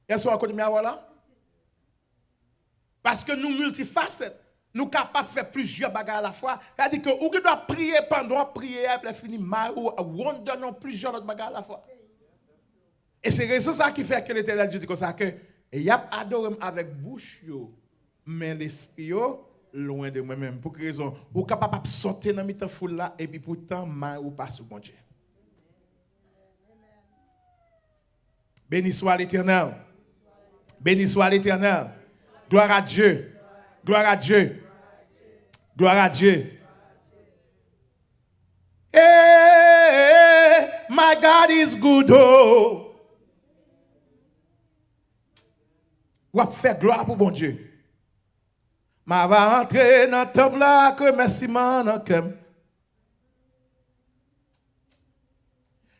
Est-ce qu'on a continué à voir là? Parce que nous multifacettes, nous sommes capables de faire plusieurs bagages à la fois. C'est-à-dire que vous doit prier pendant prier, et puis finir mal, ou wonder non plusieurs autres bagages à la fois. Et c'est ça qui fait que l'Éternel Dieu dit comme ça que il y a adoré avec bouche mais l'esprit loin de moi-même. Pour quelle raison? Vous êtes capable de sauter dans la foule là et puis pourtant mal ou pas sous mon Dieu. Béni soit l'Éternel. Béni soit l'Éternel. Gloire à Dieu. Gloire à Dieu. Gloire à Dieu. Hey, my God is good. Oh. Ou à faire gloire pour bon Dieu. Ma va entrer dans le temple là que merci man comme.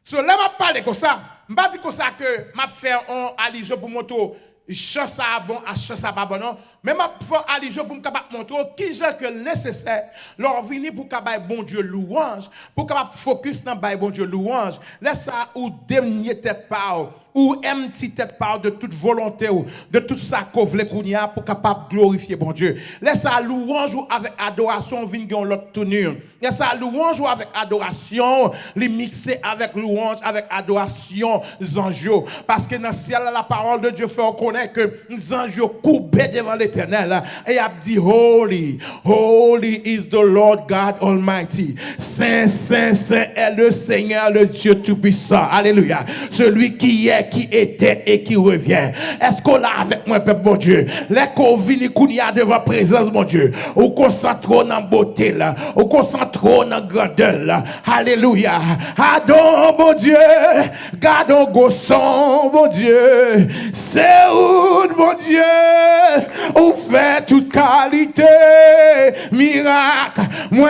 So là m'a parler comme ça. M'a dit comme ça que m'a faire un allusion pour moto chant ça bon à chant ça pas bon non. Mais m'a faire allusion pour me capable montrer qui j'ai que nécessaire leur venir pour capable bon Dieu louange, pour capable focus dans bon Dieu louange. Laisse ça ou dernier tête pas ou un petit tête part de toute volonté ou de tout ça qu'on voulait qu'on y a pour capable glorifier bon Dieu. Laisse ça louange ou avec adoration venir l'autre tournure. Laisse ça louange ou avec adoration, les mixer avec louange, avec adoration, zanjo. Parce que dans le ciel, la parole de Dieu fait reconnaître que zanjo courbé devant l'Éternel et a dit holy, holy is the Lord God Almighty. Saint, saint, saint est le Seigneur, le Dieu tout-puissant. Alléluia. Celui qui est, qui était et qui revient. Est-ce qu'on l'a avec moi, peuple, mon Dieu? Les convini qu'on y a devant la présence, mon Dieu. Ou concentre dans la beauté, là. Ou concentre dans la grandeur, là. Alléluia. Adon, mon Dieu. Gardons gosson, mon Dieu. C'est où, mon Dieu? On fait toute qualité. Miracle. Moi,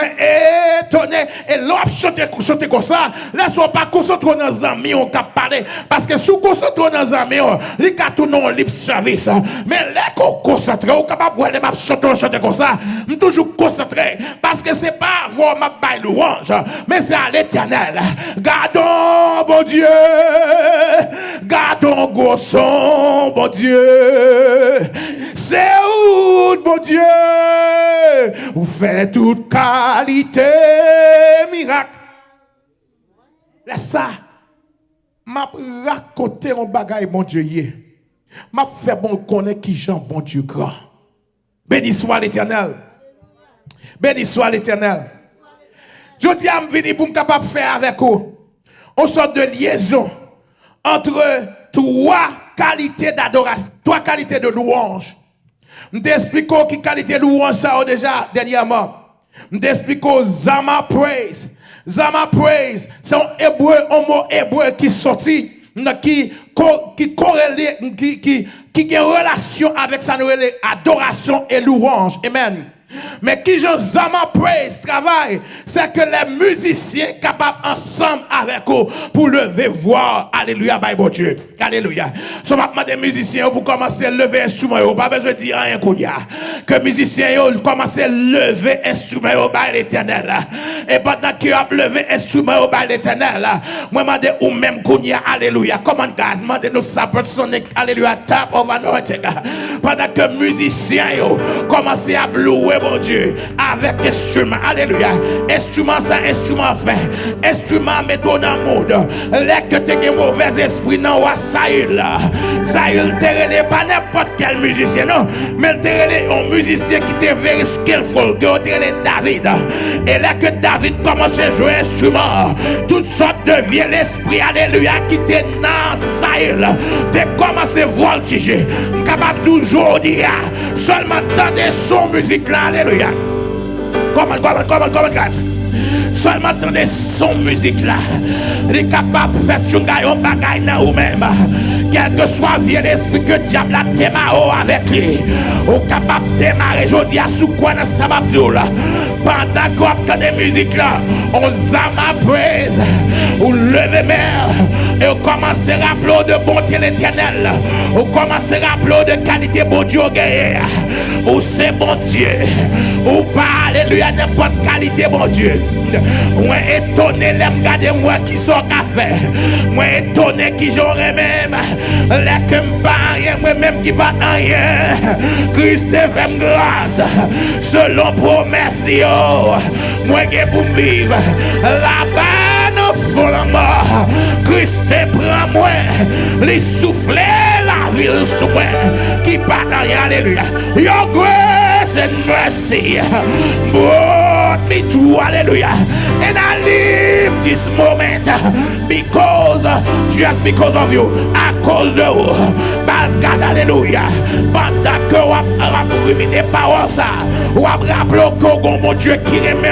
étonné. Et l'homme chanter comme ça. Laisse-moi pas concentrer dans les amis, on t'a parlé. Parce que sous concentre dans les amis, les cas tout non lip service. Mais les qu'on concentre, on capable de chanter comme ça. Je suis toujours concentré. Parce que c'est pas vraiment ma baille louange, mais c'est à l'Éternel. Gardons, mon Dieu. Gardons, gosson, mon Dieu. C'est où, mon Dieu? Vous faites toute qualité, miracle. Laisse ça. M'a raconté un bagage, mon Dieu. M'a fait bon connaître qui Jean, bon Dieu grand. Béni soit l'Éternel. Béni soit l'Éternel. Je dis à me venir pour me capable de faire avec vous une sorte de liaison entre trois qualités d'adoration, trois qualités de louange. Je t'explique qui qualité de louange ça déjà dernièrement. Je t'explique Zama Praise. Zama Praise, c'est un mot hébreu qui sorti, qui corrélé, qui a une relation avec sa adoration et louange. Amen. Mais qui je Zama Praise travaille, c'est que les musiciens capables ensemble avec vous pour lever voix. Alléluia, by bon Dieu. Alléluia. So maintenant des musiciens pour commencer à lever instrument, vous pas besoin de dire rien qu'on y a. Que musiciens commencent à lever instrument au bas l'Éternel. Et pendant qu'ils ont levé instrument au bas l'Éternel, moi demande ou même qu'on y a. Alléluia. Comment guys, demandez-nous ça pour sonic. Alléluia. Tap of anointing. Pendant que musiciens commencent à louer mon Dieu avec instrument. Alléluia. Instrument ça, instrument fait. Instrument mettons dans le monde. Là que tu as un mauvais esprit dans Saül. Saül n'est pas n'importe quel musicien, non. Mais il est un musicien qui était very skillful. Qui est David. Et là que David commence à jouer instrument. Toutes sortes de vieux l'esprit. Alléluia. Qui était dans Saül. Tu commences à voltiger. Capable toujours dire. Seulement dans des sons musique là. Alléluia. Comment, grâce. Seulement dans des sons musique là. Il est capable de faire son bagaille dans vous-même. Quel que soit vieux l'esprit que diable a démarré avec lui. Ou capable de démarrer aujourd'hui à sous quoi dans sa babdoula. Pendant qu'on entend des musiques là, on zama praise. Ou levez mer. Et on commence à rappeler de bonté l'éternel. On commence à rappeler de qualité bon Dieu guerrier. Ou c'est bon Dieu. Ou pas alléluia n'importe qualité bon Dieu. Moi étonné l'aime garder moi qui sont café. Moi étonné qui j'aurais même. Là que rien moi même qui pas rien. Christ fait grâce. Selon promesse Dieu. Moi qui pour vivre là-bas nous font la mort. Christ prend moi. Les souffler la vie sous moi. Qui pas rien. Alléluia. Your grace and mercy brought me through. Hallelujah. And I live this moment just because of you. À cause de vous. God, alléluia. Pendant que vous avez des paroles, vous avez rappelé que mon Dieu qui remet,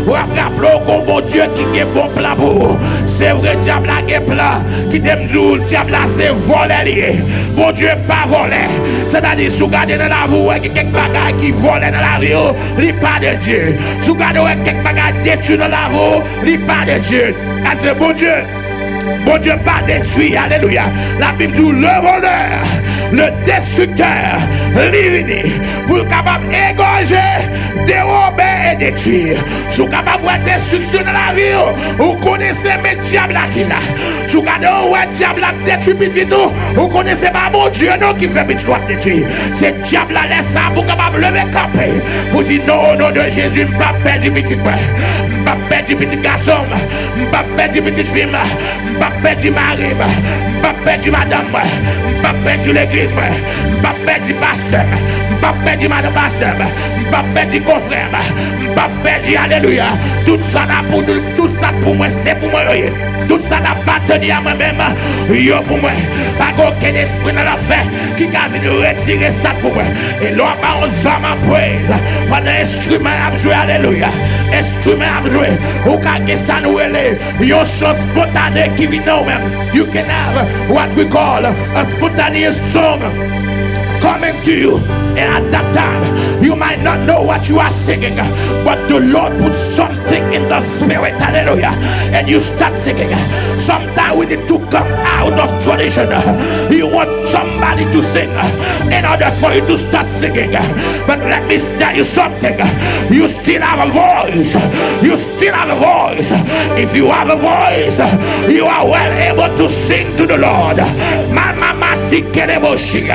vous avez rappelé que mon Dieu qui a bon plan pour vous. C'est vrai, diable a un plan qui t'aime dit, le diable c'est volé. Mon Dieu pas volé. C'est-à-dire, si vous regardez dans la vie, il y a quelques bagages qui volent dans la vie, il n'est pas de Dieu. Si vous regardez quelques bagages détruits dans la vie, il n'est pas de Dieu. C'est bon Dieu. Bon Dieu pas détruit, alléluia. La Bible dit le voleur, le destructeur, l'ivini, pour capable égorger, dérober et détruire. Si vous capable de destruction dans la vie, vous connaissez mes diables qui là. Si vous regardez le diable a détruit petit tout, vous connaissez pas mon Dieu non qui fait petit tout détruire. C'est diable là laisse ça pour capable lever camper. Vous dites non au nom de Jésus, je ne pas perdre du petit boy. Je ne pas perdre du petit garçon, je ne pas perdre du petit fille. Je ne pas perdre mari, je ne pas perdre madame, je ne pas perdre l'église, je ne pas perdre pasteur, je ne pas perdre madame pasteur, je ne pas perdre confrère, je ne pas perdre alléluia. Tout ça pour moi, c'est pour moi. Tout ça n'a pas tenu à moi-même. Yo pour moi. Pas aucun esprit dans la fait qui a venu retirer ça pour moi. Et là, on zama praise. Pendant l'instrument à jouer, alléluia. Instrument à jouer. Ou quand ça nous est, une chose spontanée qui vient nous-mêmes. You can have what we call a spontaneous song coming to you. And at that time, you might not know what you are singing, but the Lord put something in the spirit, hallelujah, and you start singing. Sometimes we need to come out of tradition. You want somebody to sing in order for you to start singing. But let me tell you something. You still have a voice. You still have a voice. If you have a voice, you are well able to sing to the Lord. Mama sikeleboshi,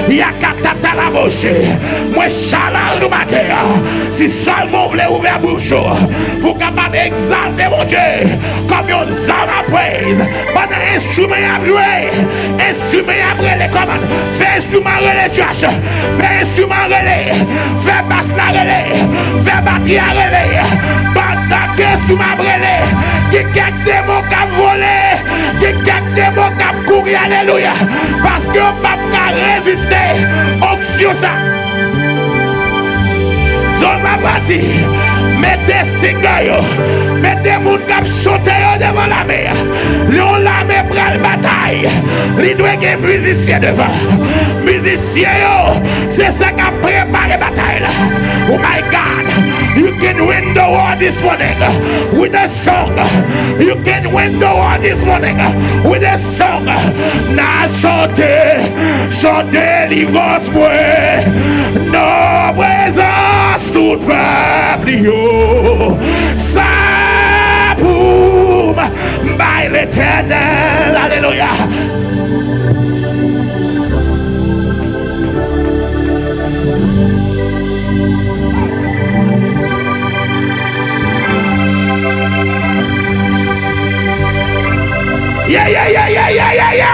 yakatata la boshi. Moi challenge matin. Si seulement vous voulez ouvrir bouche pour capable exalter mon Dieu comme une zone à praise. Pendant instrument à jouer, instrument à brûler commandes. Fais instrument relais Josh, fais instrument relais, fais basse la relais, fais batterie à relais. Pendant que instrument brûler, qui quelques démons qui voler, qui quelques démons qui courir, alléluia. Parce que on ne peut pas résister. Onction ça. Josaphat, Mettez singer, mettez moun kap chante devant la mer. L'on la mer pral bataille. Il doit y avoir musicien devant. Musicien, c'est ça qui a préparé la bataille. Oh my God, you can win the war this morning with a song. You can win the war this morning with a song. Na chantez, chantez l'ivance moi. Nos présence tout peuple yo. Ça pour by l'Éternel. Alléluia. Yeah, yeah, yeah, yeah, yeah, yeah, yeah.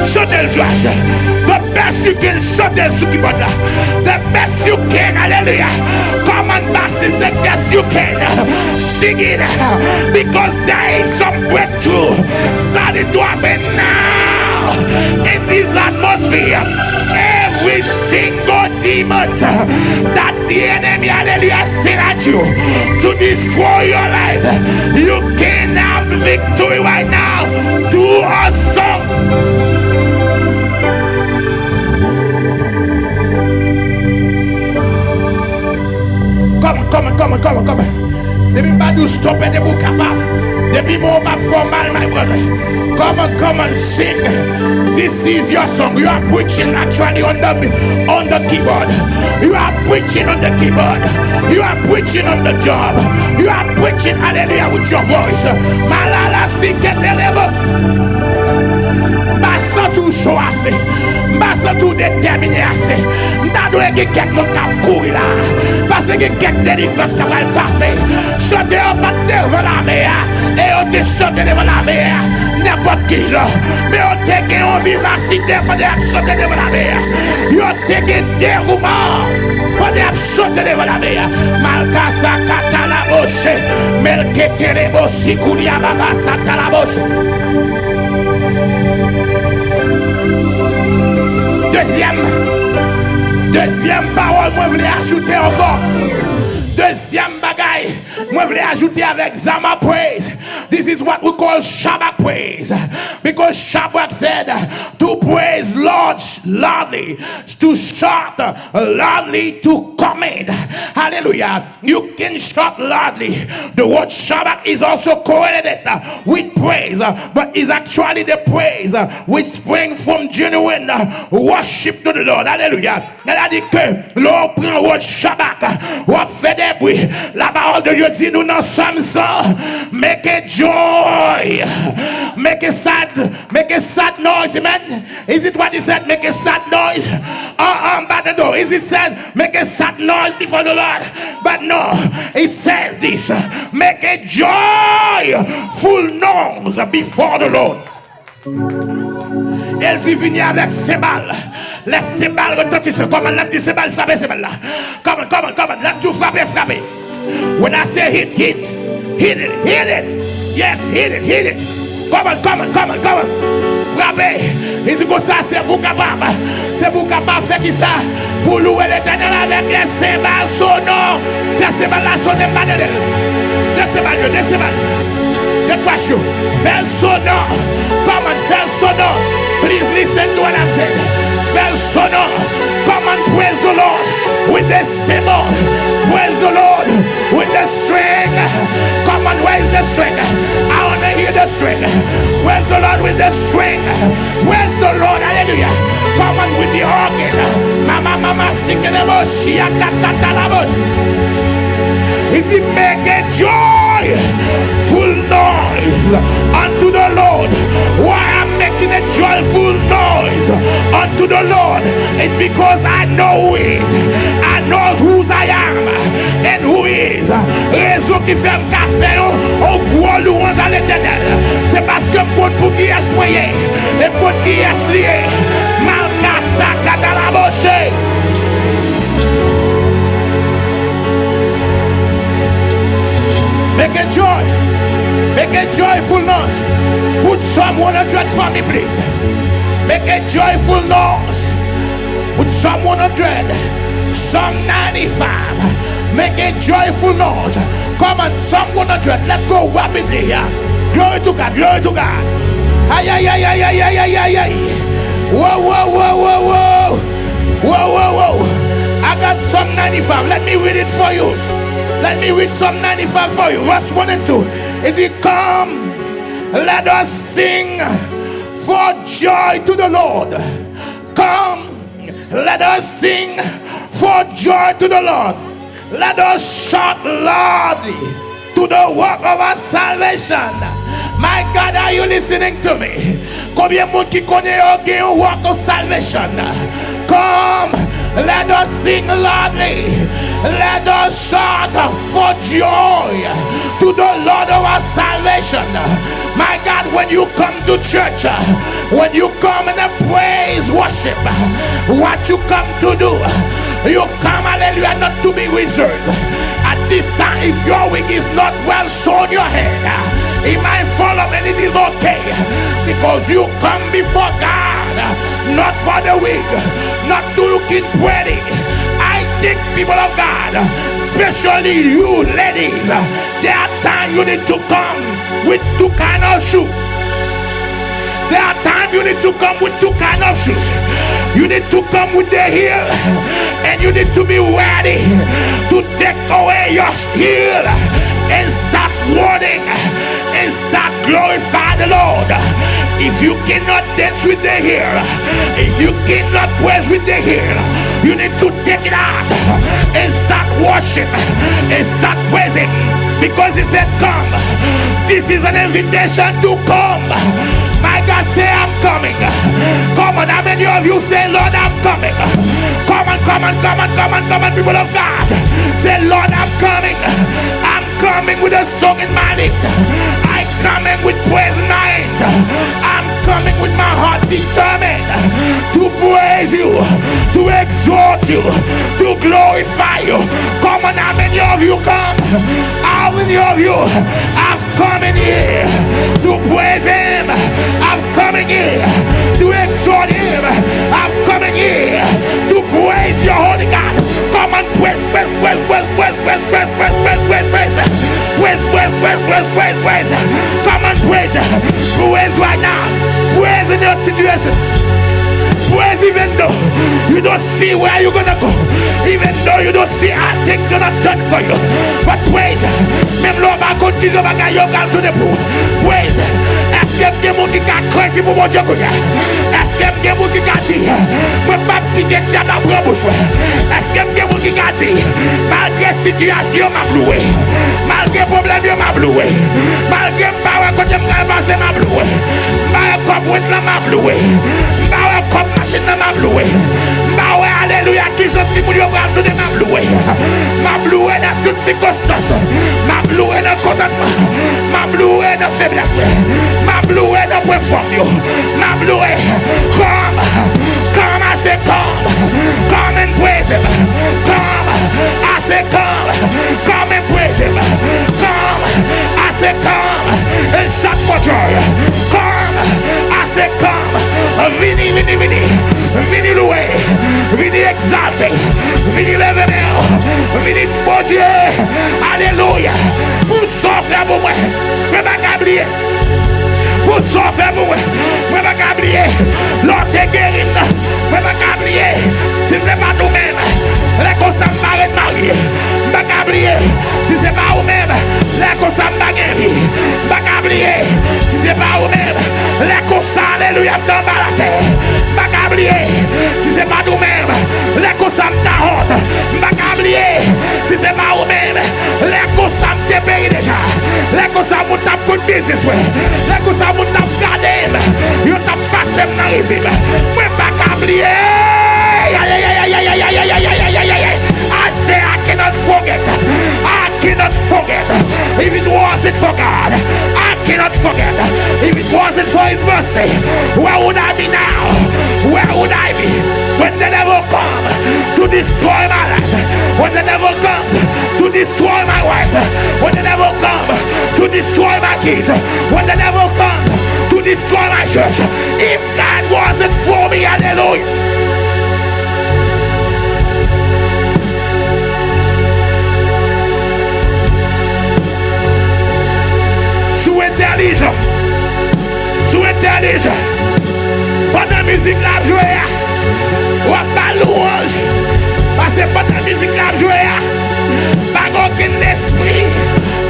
Shuttle, Josh. The best you can shuttle, Sukibota. The best you can, hallelujah. Come on, masses, the best you can. Sing it, because there is some breakthrough starting to happen now in this atmosphere. Every single demon that the enemy, hallelujah, sent at you to destroy your life, you can have victory right now through a song. Come on. Depuis pas de stopper de vous capable. Depuis mon pas formal, my brother. Come on, sing. This is your song. You are preaching actually on the keyboard. You are preaching on the keyboard. You are preaching on the job. You are preaching, hallelujah, with your voice. Malala siketelevo. Basa tout chaud assez. Basa tout déterminé assez. M'ta doué que quelqu'un mon cap courir là. Parce que quelqu'un délivrance qui va passer. Chanter en bas devant la mer. Et on te chante devant la mer. N'importe qui genre. Mais on te gagne en vivacité pendant de chanter devant la mer. On te gagne dévouement pendant de chanter devant la mer. Malkasa kata la bouche. Melketele bosi kulia baba sata la bouche. Deuxième parole, moi je voulais ajouter encore. Deuxième bagaille, moi je voulais ajouter avec Zama praise. This is what we call Shabbat praise. Because Shabbat said to praise loudly, to shout loudly, to command. Hallelujah. You can shout loudly. The word Shabbat is also correlated with praise, but is actually the praise which springs from genuine worship to the Lord. Hallelujah. Elle a dit que l'on prend le word Shabbat, on fait des bruits. La parole de Dieu dit nous n'en sommes sans. Make a joy. Make a sad noise, amen. Is it what he said? Make a sad noise. But no, is it said make a sad noise before the Lord? But no, it says this. Make a joyful noise before the Lord. Elle dit venir avec ses balles. Les cymbales retentissent. Comment l'homme dit cymbales frapper, cymbales là. Come on. L'homme tout frapper. When I say hit it. Yes, hit it. Come on. Frapper. Il dit que ça c'est pour capable. C'est pour capable faire qui ça? Pour louer l'Éternel avec les cymbales sonnants. Faire cymbales là sonner manuel. Des cymbales. The question, fais sonore. Come on, fais sonore. Please listen to what I'm saying. Fais sonore. Come on, praise the Lord with the cymbal. Praise the Lord with the string. Come on, where is the string? I want to hear the string. Praise the Lord with the string. Praise the Lord, hallelujah. Come on with the organ. Mama, sing the bush. It is make a joyful noise unto the Lord. Why I'm making a joyful noise unto the Lord? It's because I know who He is. I know whose I am and who He is. Raison qui fait un café au gros louange à l'Éternel. C'est parce que pour qui est moyen et pour qui est lié. Malkasa katalaboshe. Make a joy. Make a joyful noise. Put Psalm 100 for me, please. Make a joyful noise. Put Psalm 100. Psalm 95. Make a joyful noise. Come on, Psalm 100. Let's go rapidly here. Glory to God. Glory to God. Ay, ay, ay, ay, ay, ay, ay, ay, ay. Whoa, whoa, whoa, whoa, whoa. Whoa, whoa, whoa. I got Psalm 95. Let me read it for you. Let me read Psalm 95 for you. Verse 1 and 2. Is it come? Let us sing for joy to the Lord. Come, let us sing for joy to the Lord. Let us shout loudly to the work of our salvation. My God, are you listening to me? Combien de monde qui connaît un work of salvation? Come, let us sing loudly. Let us shout for joy to the Lord of our salvation. My God, when you come to church, when you come in a praise worship, what you come to do, you come, hallelujah, not to be reserved. At this time, if your wig is not well sewn your head, it might fall off and it is okay, because you come before God, not for the wig, not to looking pretty. I think, people of God, especially you ladies, there are times you need to come with two kind of shoes. There are times you need to come with two kind of shoes. You need to come with the heel, and you need to be ready to take away your heel and start warning and start glorifying the Lord. If you cannot dance with the heel, if you cannot praise with the heel, you need to take it out and start worship and start praising, because he said come. This is an invitation to come. My God, say I'm coming. Come on, how many of you say, Lord, I'm coming? Come on, come on, come on, come on, come on, people of God. Say, Lord, I'm coming. I'm coming with a song in my lips. I'm coming with praise in my hands. I'm coming with my heart determined to praise you, to exalt you, to glorify you. Come on, how many of you come? How many of you have come in here to praise him? I'm coming here to exalt him. I'm coming here to praise your holy God. Come on, praise, praise, praise, praise, praise, praise, praise, praise, praise, praise, praise, praise, praise, praise, praise, praise. Come on, praise, praise right now. Praise in your situation. Praise even though you don't see where you're gonna go, even though you don't see how things gonna turn for you. But praise, même l'homme a continué à gagner au de pour. Praise, est-ce que des gens qui ont craqué pour mon Dieu? Est-ce que des gens qui ont dit, moi pas quitter Dieu dans la bouche? Est-ce que des gens qui ont dit, malgré situation m'a bloué, malgré problème m'a bloué, malgré pas côté m'a passé m'a bloué, malgré comprendre la m'a bloué, malgré comme machine m'a bloué, malgré alléluia qui gentil pour lui bras tout de m'a bloué dans toutes circonstances, m'a bloué dans contentement, m'a bloué dans faiblesse, m'a bloué dans performance, m'a bloué come I say come and praise him, come I say come and praise him, come I say come and shout for joy, come I say come, vini, vini, vini, vini loué, vini exalté, vini levé, vini pour Dieu, alléluia, pour souffrir pour moi, mais pas oublier. Pour sauver pour moi, je ne vais pas oublier. L'autre est guéri, je ne vais pas oublier. Si ce n'est pas nous-mêmes, les causes sont mariées. Je ne vais pas oublier. Si ce n'est pas vous-même, les causes sont mariées. Je ne vais pas oublier. Si ce n'est pas vous-même, les causes sont alléluia dans la terre. Je ne vais pas oublier. Si ce n'est pas nous-mêmes, les causes sont ta honte. Je ne vais pas oublier. Si ce n'est pas vous-même, les causes sont tes pays déjà. Les causes sont pour ta good business. Les causes sont pour ta garder. Yo t'a passé dans les îles. Moi pas oublier. I say I cannot forget. I cannot forget. If it wasn't for God, I cannot forget. If it wasn't for his mercy, where would I be now? Where would I be when the devil comes to destroy my life? When the devil comes to destroy my wife? When the devil comes destroy my kids, when the devil comes to destroy my church, if God wasn't for me, hallelujah. Sous intelligent, pendant la musique la joué, ou pas louange, parce que pendant la musique la joué, pas aucun esprit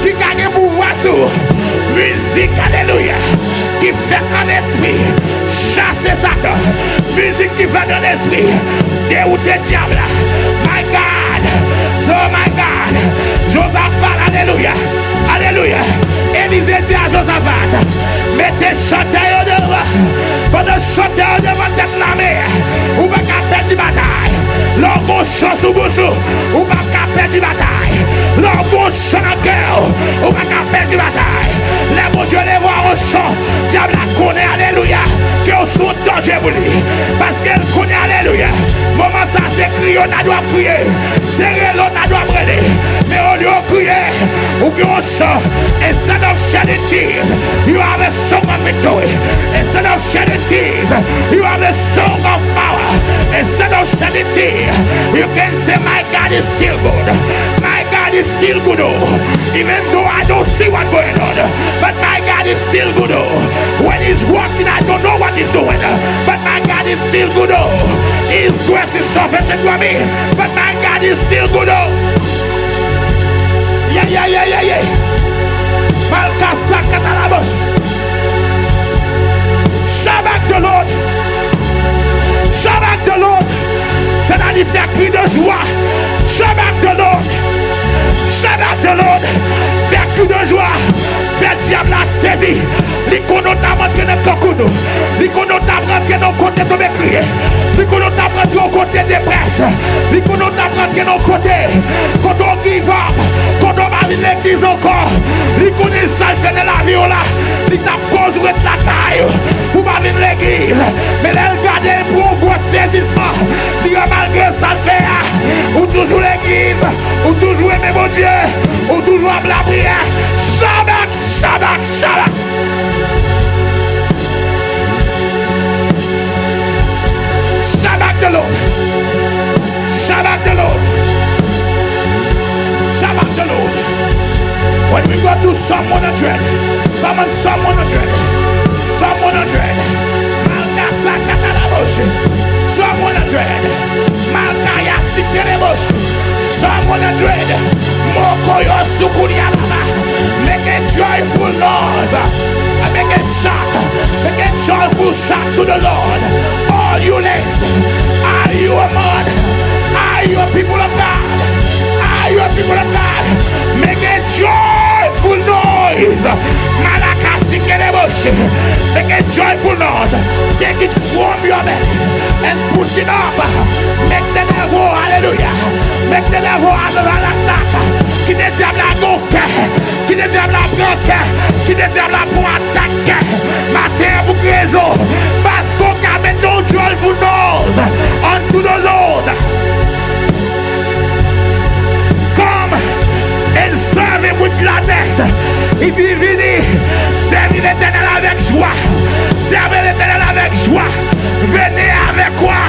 qui gagne pouvoir sur musique, alléluia, qui fait un esprit chasser Satan, musique qui fait un esprit dérouter diable. My God, so my God, Josaphat, alléluia, alléluia. Élisée dit à Josaphat, mettez chanter au devant, pendant chanter au devant tête la mer, ou pas qu'à perdre du bataille, leur bon chant sous bouchou, ou pas qu'à perdre du bataille, leur bon chant dans le cœur, ou pas qu'à perdre du bataille, les bon Dieu les voir au chant, diable la connaît, alléluia, que au son danger pour lui, parce qu'elle connaît, alléluia, moment ça c'est crier, on a doit crier, c'est l'autre a doit brûler, mais au lieu de crier, ou qu'on chante, instead of shedding tears, you have a song of victory. Instead of shedding tears, you have a song of power. Instead of shedding tears, you can say, my God is still good. My God is still good. Oh. Even though I don't see what's going on, but my God is still good. Oh. When he's working, I don't know what he's doing, but my God is still good. Oh. His grace is sufficient for me, but my God is still good. Oh. Yeah. Shabbat de Lord. Shabbat de Lord. C'est-à-dire faire cri de joie. Shabbat de Lord. Shabbat de Lord. Faire cri de joie. Faire diable à saisir. L'icono t'a rentré dans ton coude. L'icono t'a rentré dans le côté de m'écrire. L'icono t'a rentré au côté des presses. L'icono t'a rentré dans le côté. Quand on give up. Quand on va venir l'église encore. L'icono ça fait de la vie là. Il t'a posé la taille. Pour pas venir l'église. Mais elle garde pour un gros saisissement. Il a malgré ça le fait. Ou toujours l'église. Ou toujours aimer mon Dieu. Ou toujours la prière. Shabbat. Shabbat de Lord. Shabbat de Lord. Shabbat the Lord. When we go to Psalm 100, come on, Psalm 100. Psalm 100. Psalm 100. Malkaya Siterebosh. Psalm 100. Mokoyo Sukuriababa. Make a joyful noise. Make a shout. Make a joyful shout to the Lord. All you lands. Are you a man? Are you a people of God? Are you a people of God? Make a joyful noise. Malakasi Kerebosh. Make a joyful noise. Take it from your belly and push it up. Make the devil, hallelujah. Make the devil have an attack. Qui ne diable à donc, qui ne diable à prendre, qui ne diable à pour attaquer. Ma terre pour raison. Parce qu'on a mis no joyful noise unto the Lord. Come and serve him with gladness. Il dit, venez, servez l'Éternel avec joie. Servez l'Éternel avec joie. Venez avec quoi?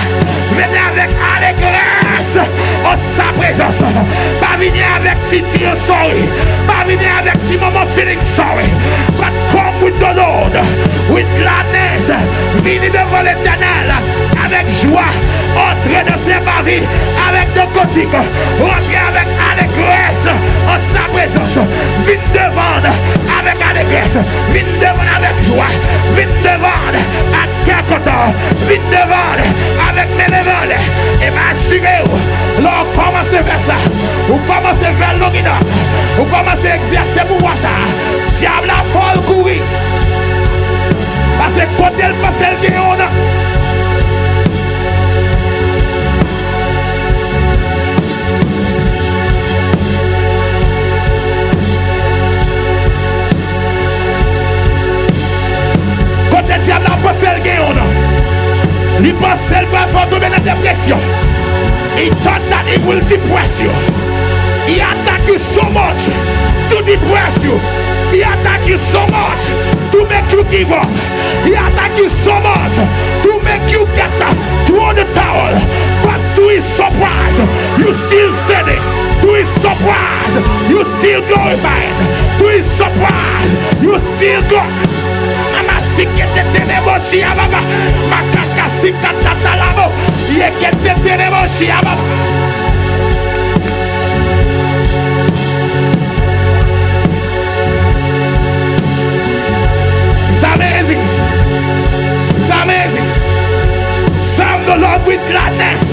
Venez avec allégresse en sa présence. Pas venir avec Titi sorry. Pas venir avec petit moment feeling sorry. But come with the Lord, with gladness. Venez devant l'Éternel avec joie. Entrez dans ses pavis avec de cantiques. Entrez avec allégresse en sa présence. Venez devant avec allégresse. Venez devant avec joie. Venez devant à cœur content. Venez devant avec mes levels. Et m'assurez-vous, l'on commence à faire ça. Vous commencez à faire l'orgueil. Vous commencez à exercer pour voir ça. Diable a folle courir. Parce que quand elle passe, elle gagne. Quand le diable a passé, elle gagne. Il pense qu'elle va faire tomber dans la dépression. He thought that it will depress you. He attacked you so much to depress you. He attack you so much to make you give up. He attack you so much to make you get throw the towel. But to his surprise, you still steady. To his surprise, you still glorified. To his surprise, you still go. It's amazing. It's amazing. Serve the Lord with gladness.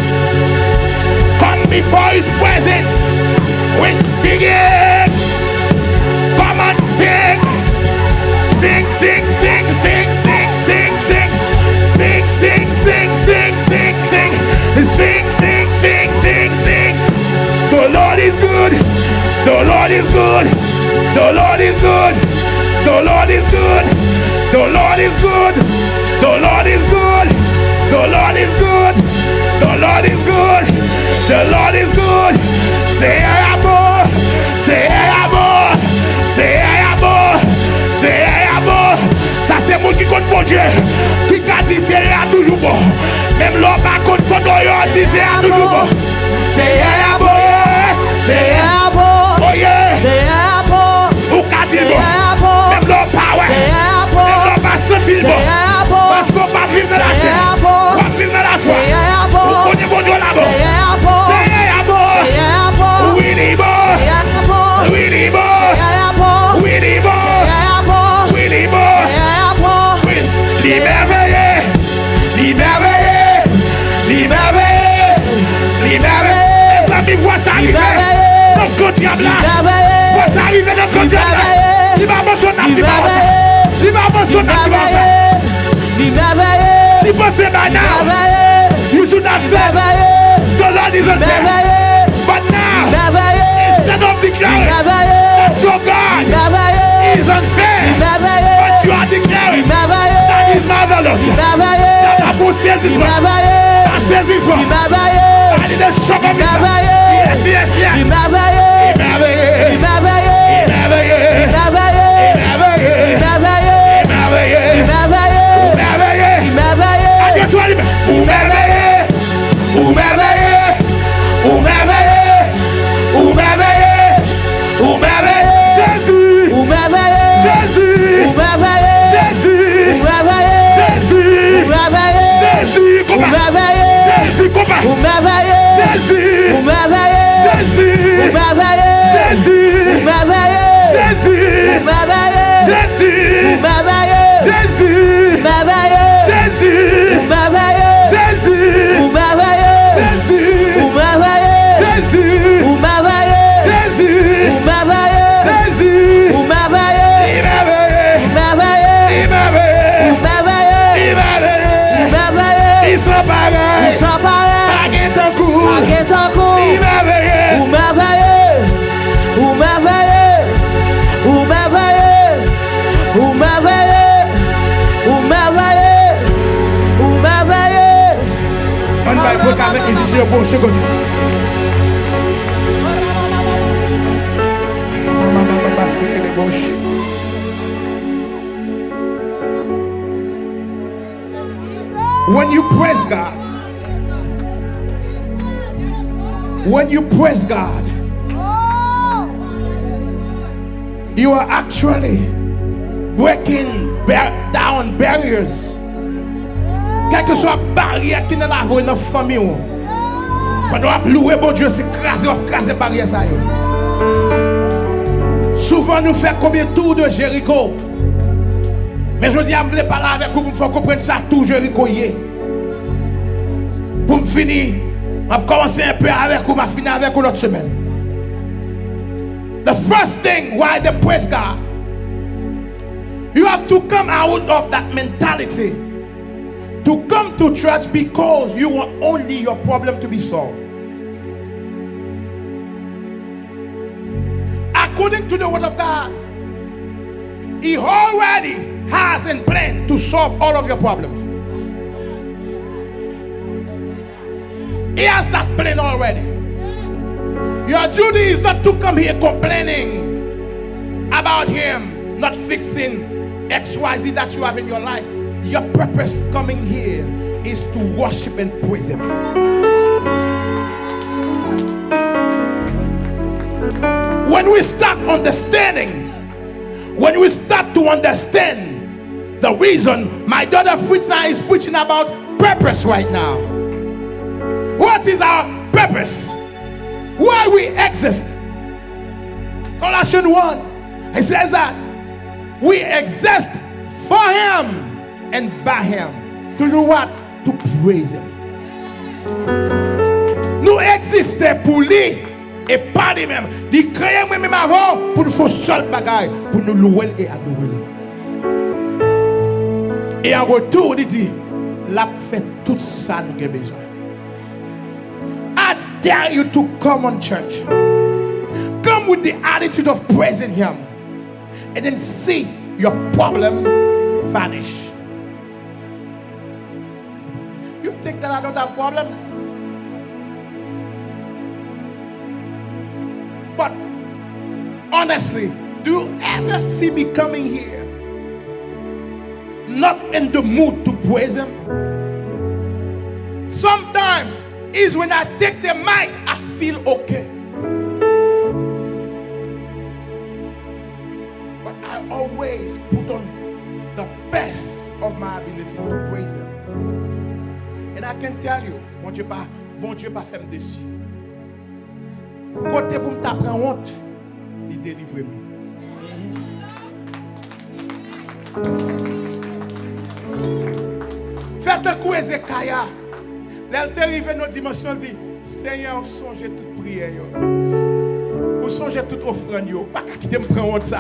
Come before his presence with singing. Come and sing. Sing, sing, sing, sing, sing, sing, sing. Sing, sing, sing, sing, sing, sing. Sing, sing, sing, sing, sing. The Lord is good. The Lord is good. The Lord is good. The Lord is good. The Lord is good. The Lord is good. The Lord is good. The Lord is good. The Lord is good. Say I am more. Say I am more. Say I am more. Say I am more. Ça c'est mon qui compte pour Dieu. Qui a dit c'est à toujours bon. Même l'homme a compte pour toi. Il dit c'est à toujours bon. Say I am more. Say I am more. Oh yeah. Say I am more. Ou qu'a dit bon. Même l'homme pas ouais. Même l'homme pas senti bon. Parce qu'on va vivre dans la chair. On va vivre dans la foi. On connaît bon Dieu là-bas. Say I am more. Oui, il est bon. Oui, il est bon. Oui, il est bon. Oui, il est bon. L'émerveillé. L'émerveillé. L'émerveillé. L'émerveillé. Les amis voient ça arriver. Dans le diable là. Voient ça arriver dans le diable là. Il va mentionner. Il va mentionner. Il pense by now. You should have said the Lord is unfair. But now, instead of declaring that your God is unfair, but you are declaring that is marvelous. That will says this one. That says this one. And in the shock of his yes, yes, yes. Avec les musiciens pour ce côté. When you praise God, you are actually breaking down barriers. Quelle que soit la barrière qui est dans la vie de notre famille, quand on a loué bon Dieu, c'est craser la barrière. Souvent nous faisons combien de tours de Jéricho. Mais je dis, je voulais parler avec vous pour que vous compreniez ça, tout Jéricho. Pour me finir, je vais commencer un peu avec vous, je vais finir avec vous l'autre semaine. The first thing why they praise God, you have to come out of that mentality. To come to church because you want only your problem to be solved. According to the word of God, He already has a plan to solve all of your problems. He has that plan already. Your duty is not to come here complaining about Him. not fixing XYZ that you have in your life. Your purpose coming here is to worship and praise Him. When we start understanding, when we start to understand the reason my daughter Fritza is preaching about purpose right now. What is our purpose? Why we exist? Colossians 1, it says that we exist for Him and by Him. To do what? To praise Him. Nous existons pour lui et pas lui-même. Il crée moi-même avant pour nous faire seul bagaille, pour nous louer et adorer. Et en retour, il dit, l'a fait tout ça nous avons besoin. I dare you to come on church. Come with the attitude of praising Him. And then see your problem vanish. You think that I don't have problem? But honestly, do you ever see me coming here not in the mood to praise Him? Sometimes is when I take the mic, I feel okay. But I always put on the best of my ability to praise Him. And I can tell you, bon Dieu pas fait me déçu. Côté pour me taper en honte, il délivre moi. Faites un coup Ézéchias. L'elle est arrivée dans nos dimensions, dit Seigneur, songez toute prière. Vous songez toute offrande. Pas qu'à quitter me prendre honte ça.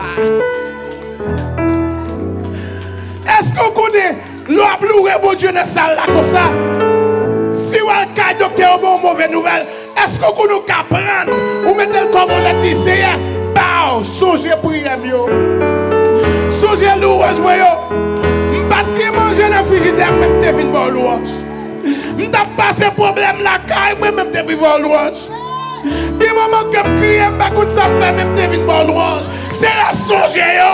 Est-ce qu'on connaît l'obloué, mon Dieu, dans salle là comme ça? Si vous avez un docteur ou une mauvaise nouvelle, est-ce qu'on nous prendre ou mettez comme on l'a dit, Seigneur, bah, songez prière. Songez louange, moi. M'pas manger dans le frigidaire, même te vin bon louange. M't'a passé problème la caille, moi même te vin bon louange. Des moments que me crie, m'pas coup de ça, même te vin bon louange. C'est la songer yo.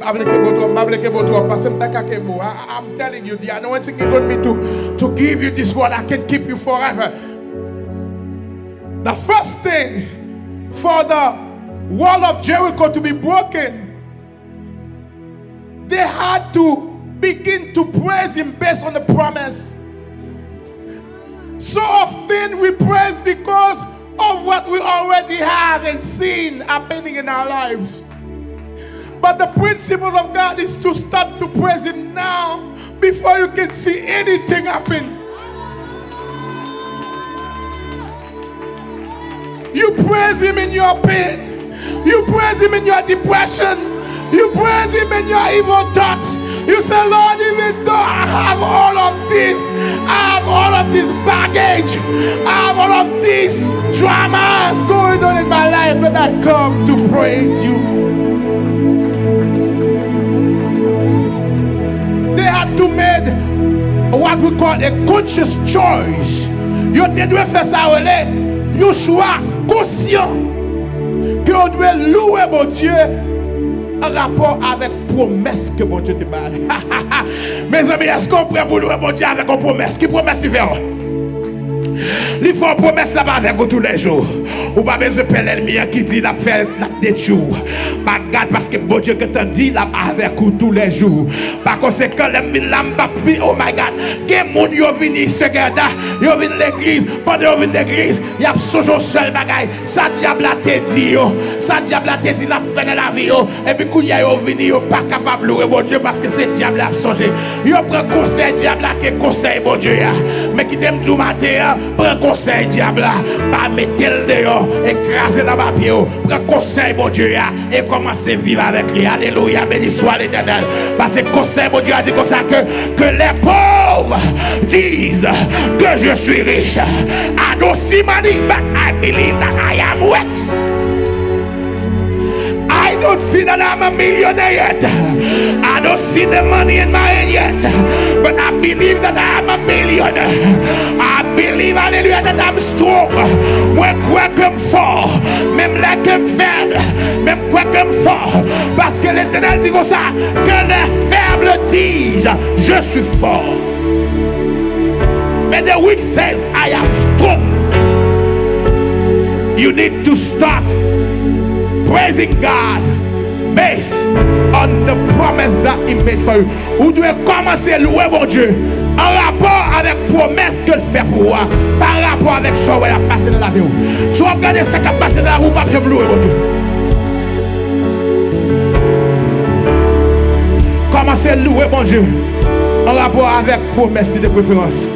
I'm telling you, the anointing is on me to give you this word. I can keep you forever. The first thing for the wall of Jericho to be broken, they had to begin to praise Him based on the promise. So often we praise because of what we already have and seen happening in our lives. But the principle of God is to start to praise Him now before you can see anything happen. You praise Him in your pain. You praise Him in your depression. You praise Him in your evil thoughts. You say, Lord, even though I have all of this, I have all of this baggage, I have all of these dramas going on in my life, but I come to praise You. To make what we call a conscious choice. You dois faire ça un choix conscient que on doit louer mon Dieu en rapport avec promesse que mon Dieu te donne. Mes amis, est-ce qu'on prend pour louer mon Dieu avec une promesse? Qui promesse il fait? Il faut une promesse là-bas avec vous tous les jours. Ou pas besoin de faire l'ennemi qui dit la fait la détour. Pas garde parce que bon Dieu que t'en dit là avec vous tous les jours. Par conséquent, l'ennemi là oh my God, que moun yo vini seconda, yo vini l'église, pendant yo vini l'église, y a toujours seul bagaille. Ça diable a te dit yo, ça diable a te dit la fin de la vie yo. Et puis quand yo vini yo pas capable louer bon Dieu parce que c'est diable a songé. Yo prend conseil diable là que conseil bon Dieu ya. Mais qui t'aime du matin, prend conseil diable là, pas mettre le dehors, écraser dans ma pied, prend conseil bon Dieu ya et commencer à vivre avec lui. Alléluia, béni soit l'Éternel. Parce que conseil bon Dieu a dit comme ça que les pauvres disent que je suis riche. I don't see money, but I believe that I am rich. I don't see that I'm a millionaire yet. I don't see the money in my hand yet. But I believe that I am a millionaire. I believe, hallelujah, know that I'm strong. Moi, quoi comme fort. Même là comme faible. Même quoi comme fort. Parce que l'Éternel dit comme ça. Que les faibles disent, je suis fort. Mais the weak says, I am strong. You need to start praising God based on the promise that He made for you. Vous devez commencer à louer mon Dieu en rapport avec la promesse qu'il fait pour vous, par rapport avec ce qui a passé dans la vie. Si vous regardez ce qui a passé dans la roue, pas de louer mon Dieu. Commencez à louer mon Dieu en rapport avec la promesse de préférence.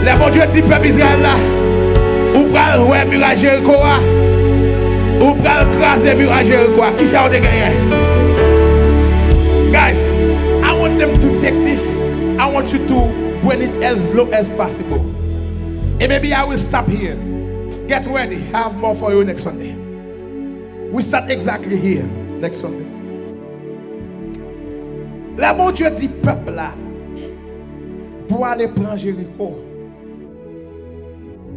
Le bon Dieu dit peuple Israël là, ou pral ouais mirage Jéricho, ou pral craser mirage Jéricho. Qui ça on gagné? Guys, I want them to take this. I want you to bring it as low as possible. And maybe I will stop here. Get ready. I have more for you next Sunday. We start exactly here next Sunday. Le bon Dieu dit peuple là, pour aller prendre Jéricho.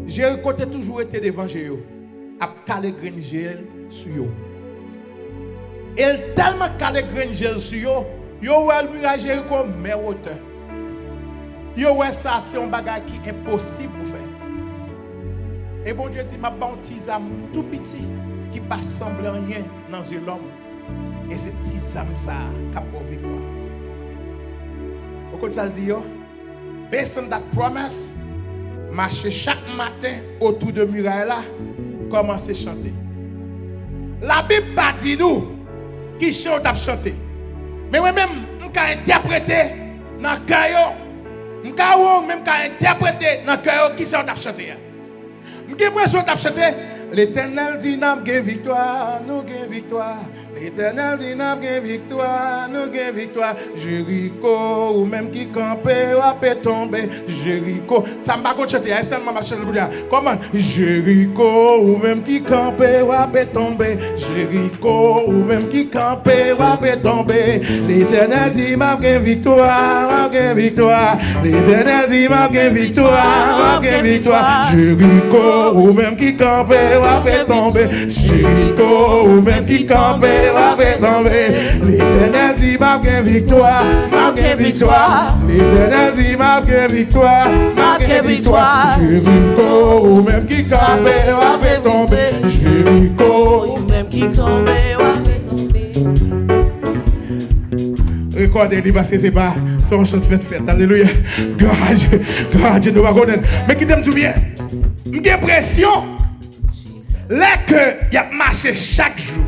Jéricho a toujours été devant Jéricho, à caler grain gel sur eux. Et tellement calé grain gel sur eux, yo ouais le mirage Jéricho mais hauteur. Yo ouais ça c'est un bagage qui est impossible pour faire. Et bon Dieu dit m'a bon petit âme tout petit qui pas semble rien dans yeux l'homme. Et c'est petit âme ça qui a pour victoire. Au côté ça dit yo, based on that promise, marcher chaque matin autour de muraille là, commencer à chanter. La Bible pas dit nous qui chante à chanter. Mais moi-même, je peux interpréter dans le cœur. Je peux même interpréter dans le cœur qui chante à chanter. Je peux l'impression de chanter. L'Éternel dit nous avons victoire, nous avons victoire. L'Éternel dit nous avons victoire, nous avons victoire. Jéricho, ou même qui campait, ou peut tomber. Jéricho, ça m'a pas chanté, c'est seulement ma chanter. Comment? Jéricho, ou même qui campait, ou peut tomber. Jéricho, ou même qui campait, ou peut tomber. L'Éternel dit nous avons victoire, nous avons victoire. L'Éternel dit nous avons victoire, nous avons victoire. Jéricho, ou même qui campait, ou peut tomber. Jéricho, ou même qui campait, ou peut tomber. L'Éternel dit m'a gain victoire, m'a gain victoire. L'Éternel dit m'a gain victoire, m'a gain victoire. Jéricho, ou même qui campait, ou peut tomber. Jéricho, ou même qui campait, ou peut tomber. Recordez-le parce que c'est pas son chant fait. Alléluia. God, je dois connaître. Mais qui t'aime tout bien? J'ai l'impression là que y a marché chaque jour.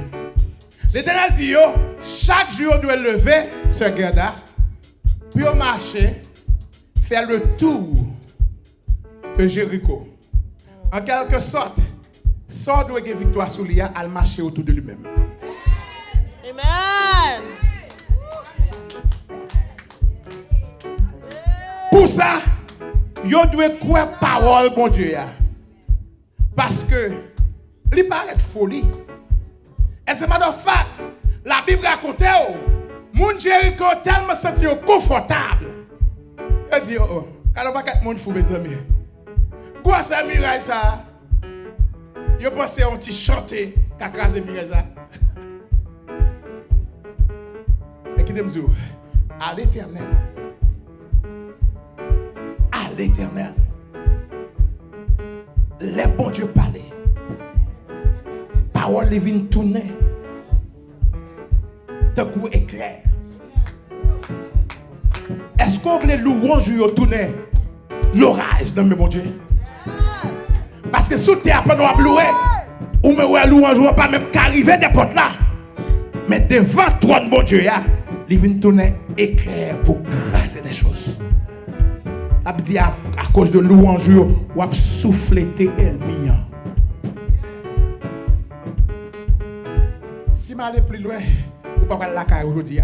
L'Éternel dit yo, chaque jour on doit lever ce gars-là, puis on marcher, faire le tour de Jéricho. En quelque sorte, ça doit gagner victoire sur lui, à marcher autour de lui-même. Amen. Pour ça, yo doit croire parole bon Dieu. Parce que il paraît folie. Et c'est matter of fact, la Bible raconte mon Jéricho tellement senti confortable. Il dit oh, quand pas quatre monde fou mes amis. Quoi ça miraille ça? Yo pensé on ti chanter qu'a craser miraille ça. Et qui dit à l'Éternel. À l'Éternel. Les bons Dieu parlaient. Parole les vignes tourner. D'un coup éclair. Est-ce qu'on veut louange ou tourner l'orage dans mes bon Dieu? Parce que sous terre, pas nous louer. Ou me ouais louange ou pas même qu'arriver des portes là. Mais devant toi de bon Dieu, les vignes tourner éclair pour craser des choses. A dit à cause de louange ou a soufflé ennemi. Si je vais plus loin, vous ne pouvez pas la caille aujourd'hui.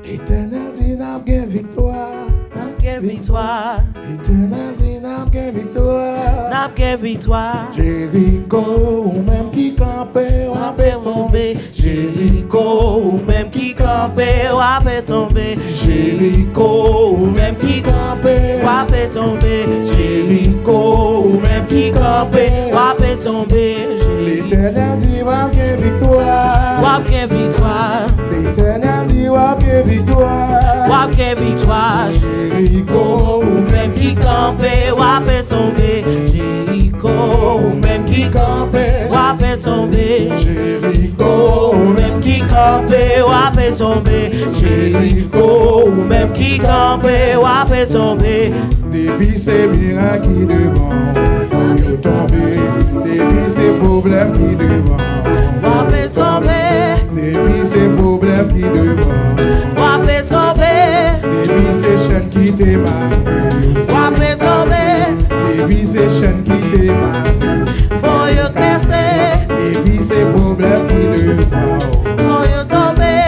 L'Éternel dit n'a pas victoire. N'a pas victoire. L'Éternel dit n'a pas victoire. N'a pas victoire. Jéricho, ou même qui campait, ou peut tomber. Jéricho, ou même qui campait, ou peut tomber. Jéricho, ou même qui tomber. Jéricho, ou même qui campait, wapé tomber. L'Éternel dit wap gen victoire. Wap gen victoire, L'Éternel dit wap gen victoire. wap gen victoire. Jéricho, ou même qui campait, wapé tomber. Jéricho, ou même qui campait, wapé tomber. Jéricho, Ou même qui campait, wapé tomber. Jéricho, ou même qui campait, wapé tomber. depuis ces miracles qui devant, faut yo tomber. Depuis ces problèmes qui devant, Wapé tomber, depuis ces problèmes qui devant, wapé tomber, depuis ces chaînes qui te marquent, wapé tomber. depuis ces chaînes qui te marquent, Faut yo casser, depuis ces problèmes qui devant. faut yo tomber.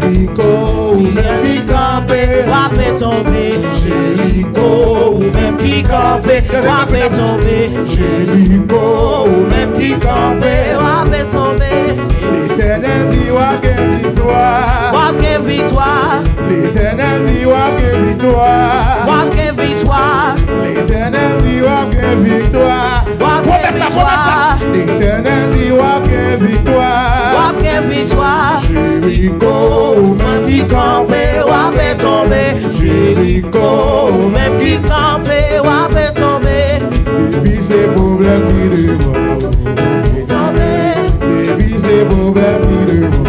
Jéricho, Ou même qui campait, wapé tomber. Jéricho, ou même qui campait, wapé tomber. Jéricho, Ou même qui campait, wapé tomber. l'Éternel dit wap gen victoire. Wap gen victoire, L'Éternel dit wap gen victoire. wap gen victoire, L'Éternel dit wap gen victoire. wap gen victoire, L'Éternel dit wap gen victoire. wap gen victoire. Jéricho, Ou même qui campait, wapé tomber. Jéricho, ou même qui campait, wapé tomber. depuis ces problèmes qui devant, Tomber, depuis ces problèmes qui devant,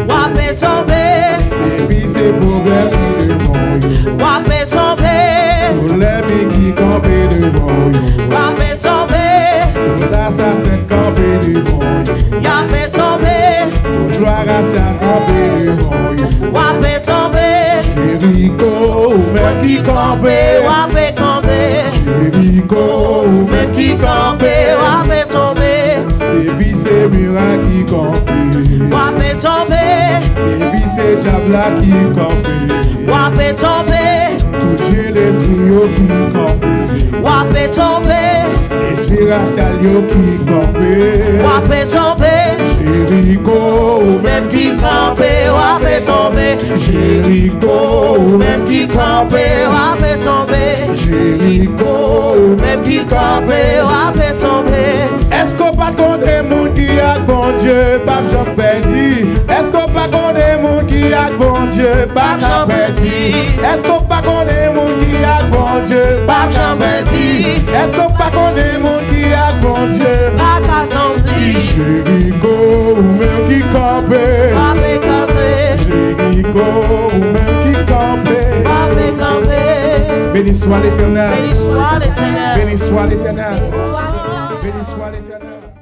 wapé tomber, depuis ces problèmes qui devant, wapé tomber, tous les mi qui campent devant, wapé tomber, tout assassin campé devant, yapé tomber, toute gloire à sa campé devant, wapé tomber, Jéricho, même qui campait, wapé tomber, Jéricho, même qui campait, wapé tomber, depuis ces miracles qui campent, wapé tomber, depuis ces diables qui campent, wapé tomber, tout Dieu l'esprit qui campent, wapé tomber, l'esprit racial qui campent, wapé tomber, Jéricho, même qui campait, wapé tomber, Jéricho, même qui campait, wapé tomber, Jéricho, même qui campait, wapé tomber. est-ce qu'on pas qu'on des monde qui a bon Dieu, pas j'en perdu? Est-ce qu'on pas qu'on des monde qui a bon Dieu, pas j'en perdu? Est-ce qu'on pas qu'on des monde qui a bon Dieu, pas j'en perdu? Est-ce qu'on pas qu'on des monde qui a bon Dieu? Baka tomber, Jéricho, ou même qui campait, wapé camper, Jéricho, ou même qui campait. wapé camper. Béni soit l'Éternel, Béni soit l'Éternel. béni soit l'Éternel, Béni soit l'Éternel. béni soit l'Éternel.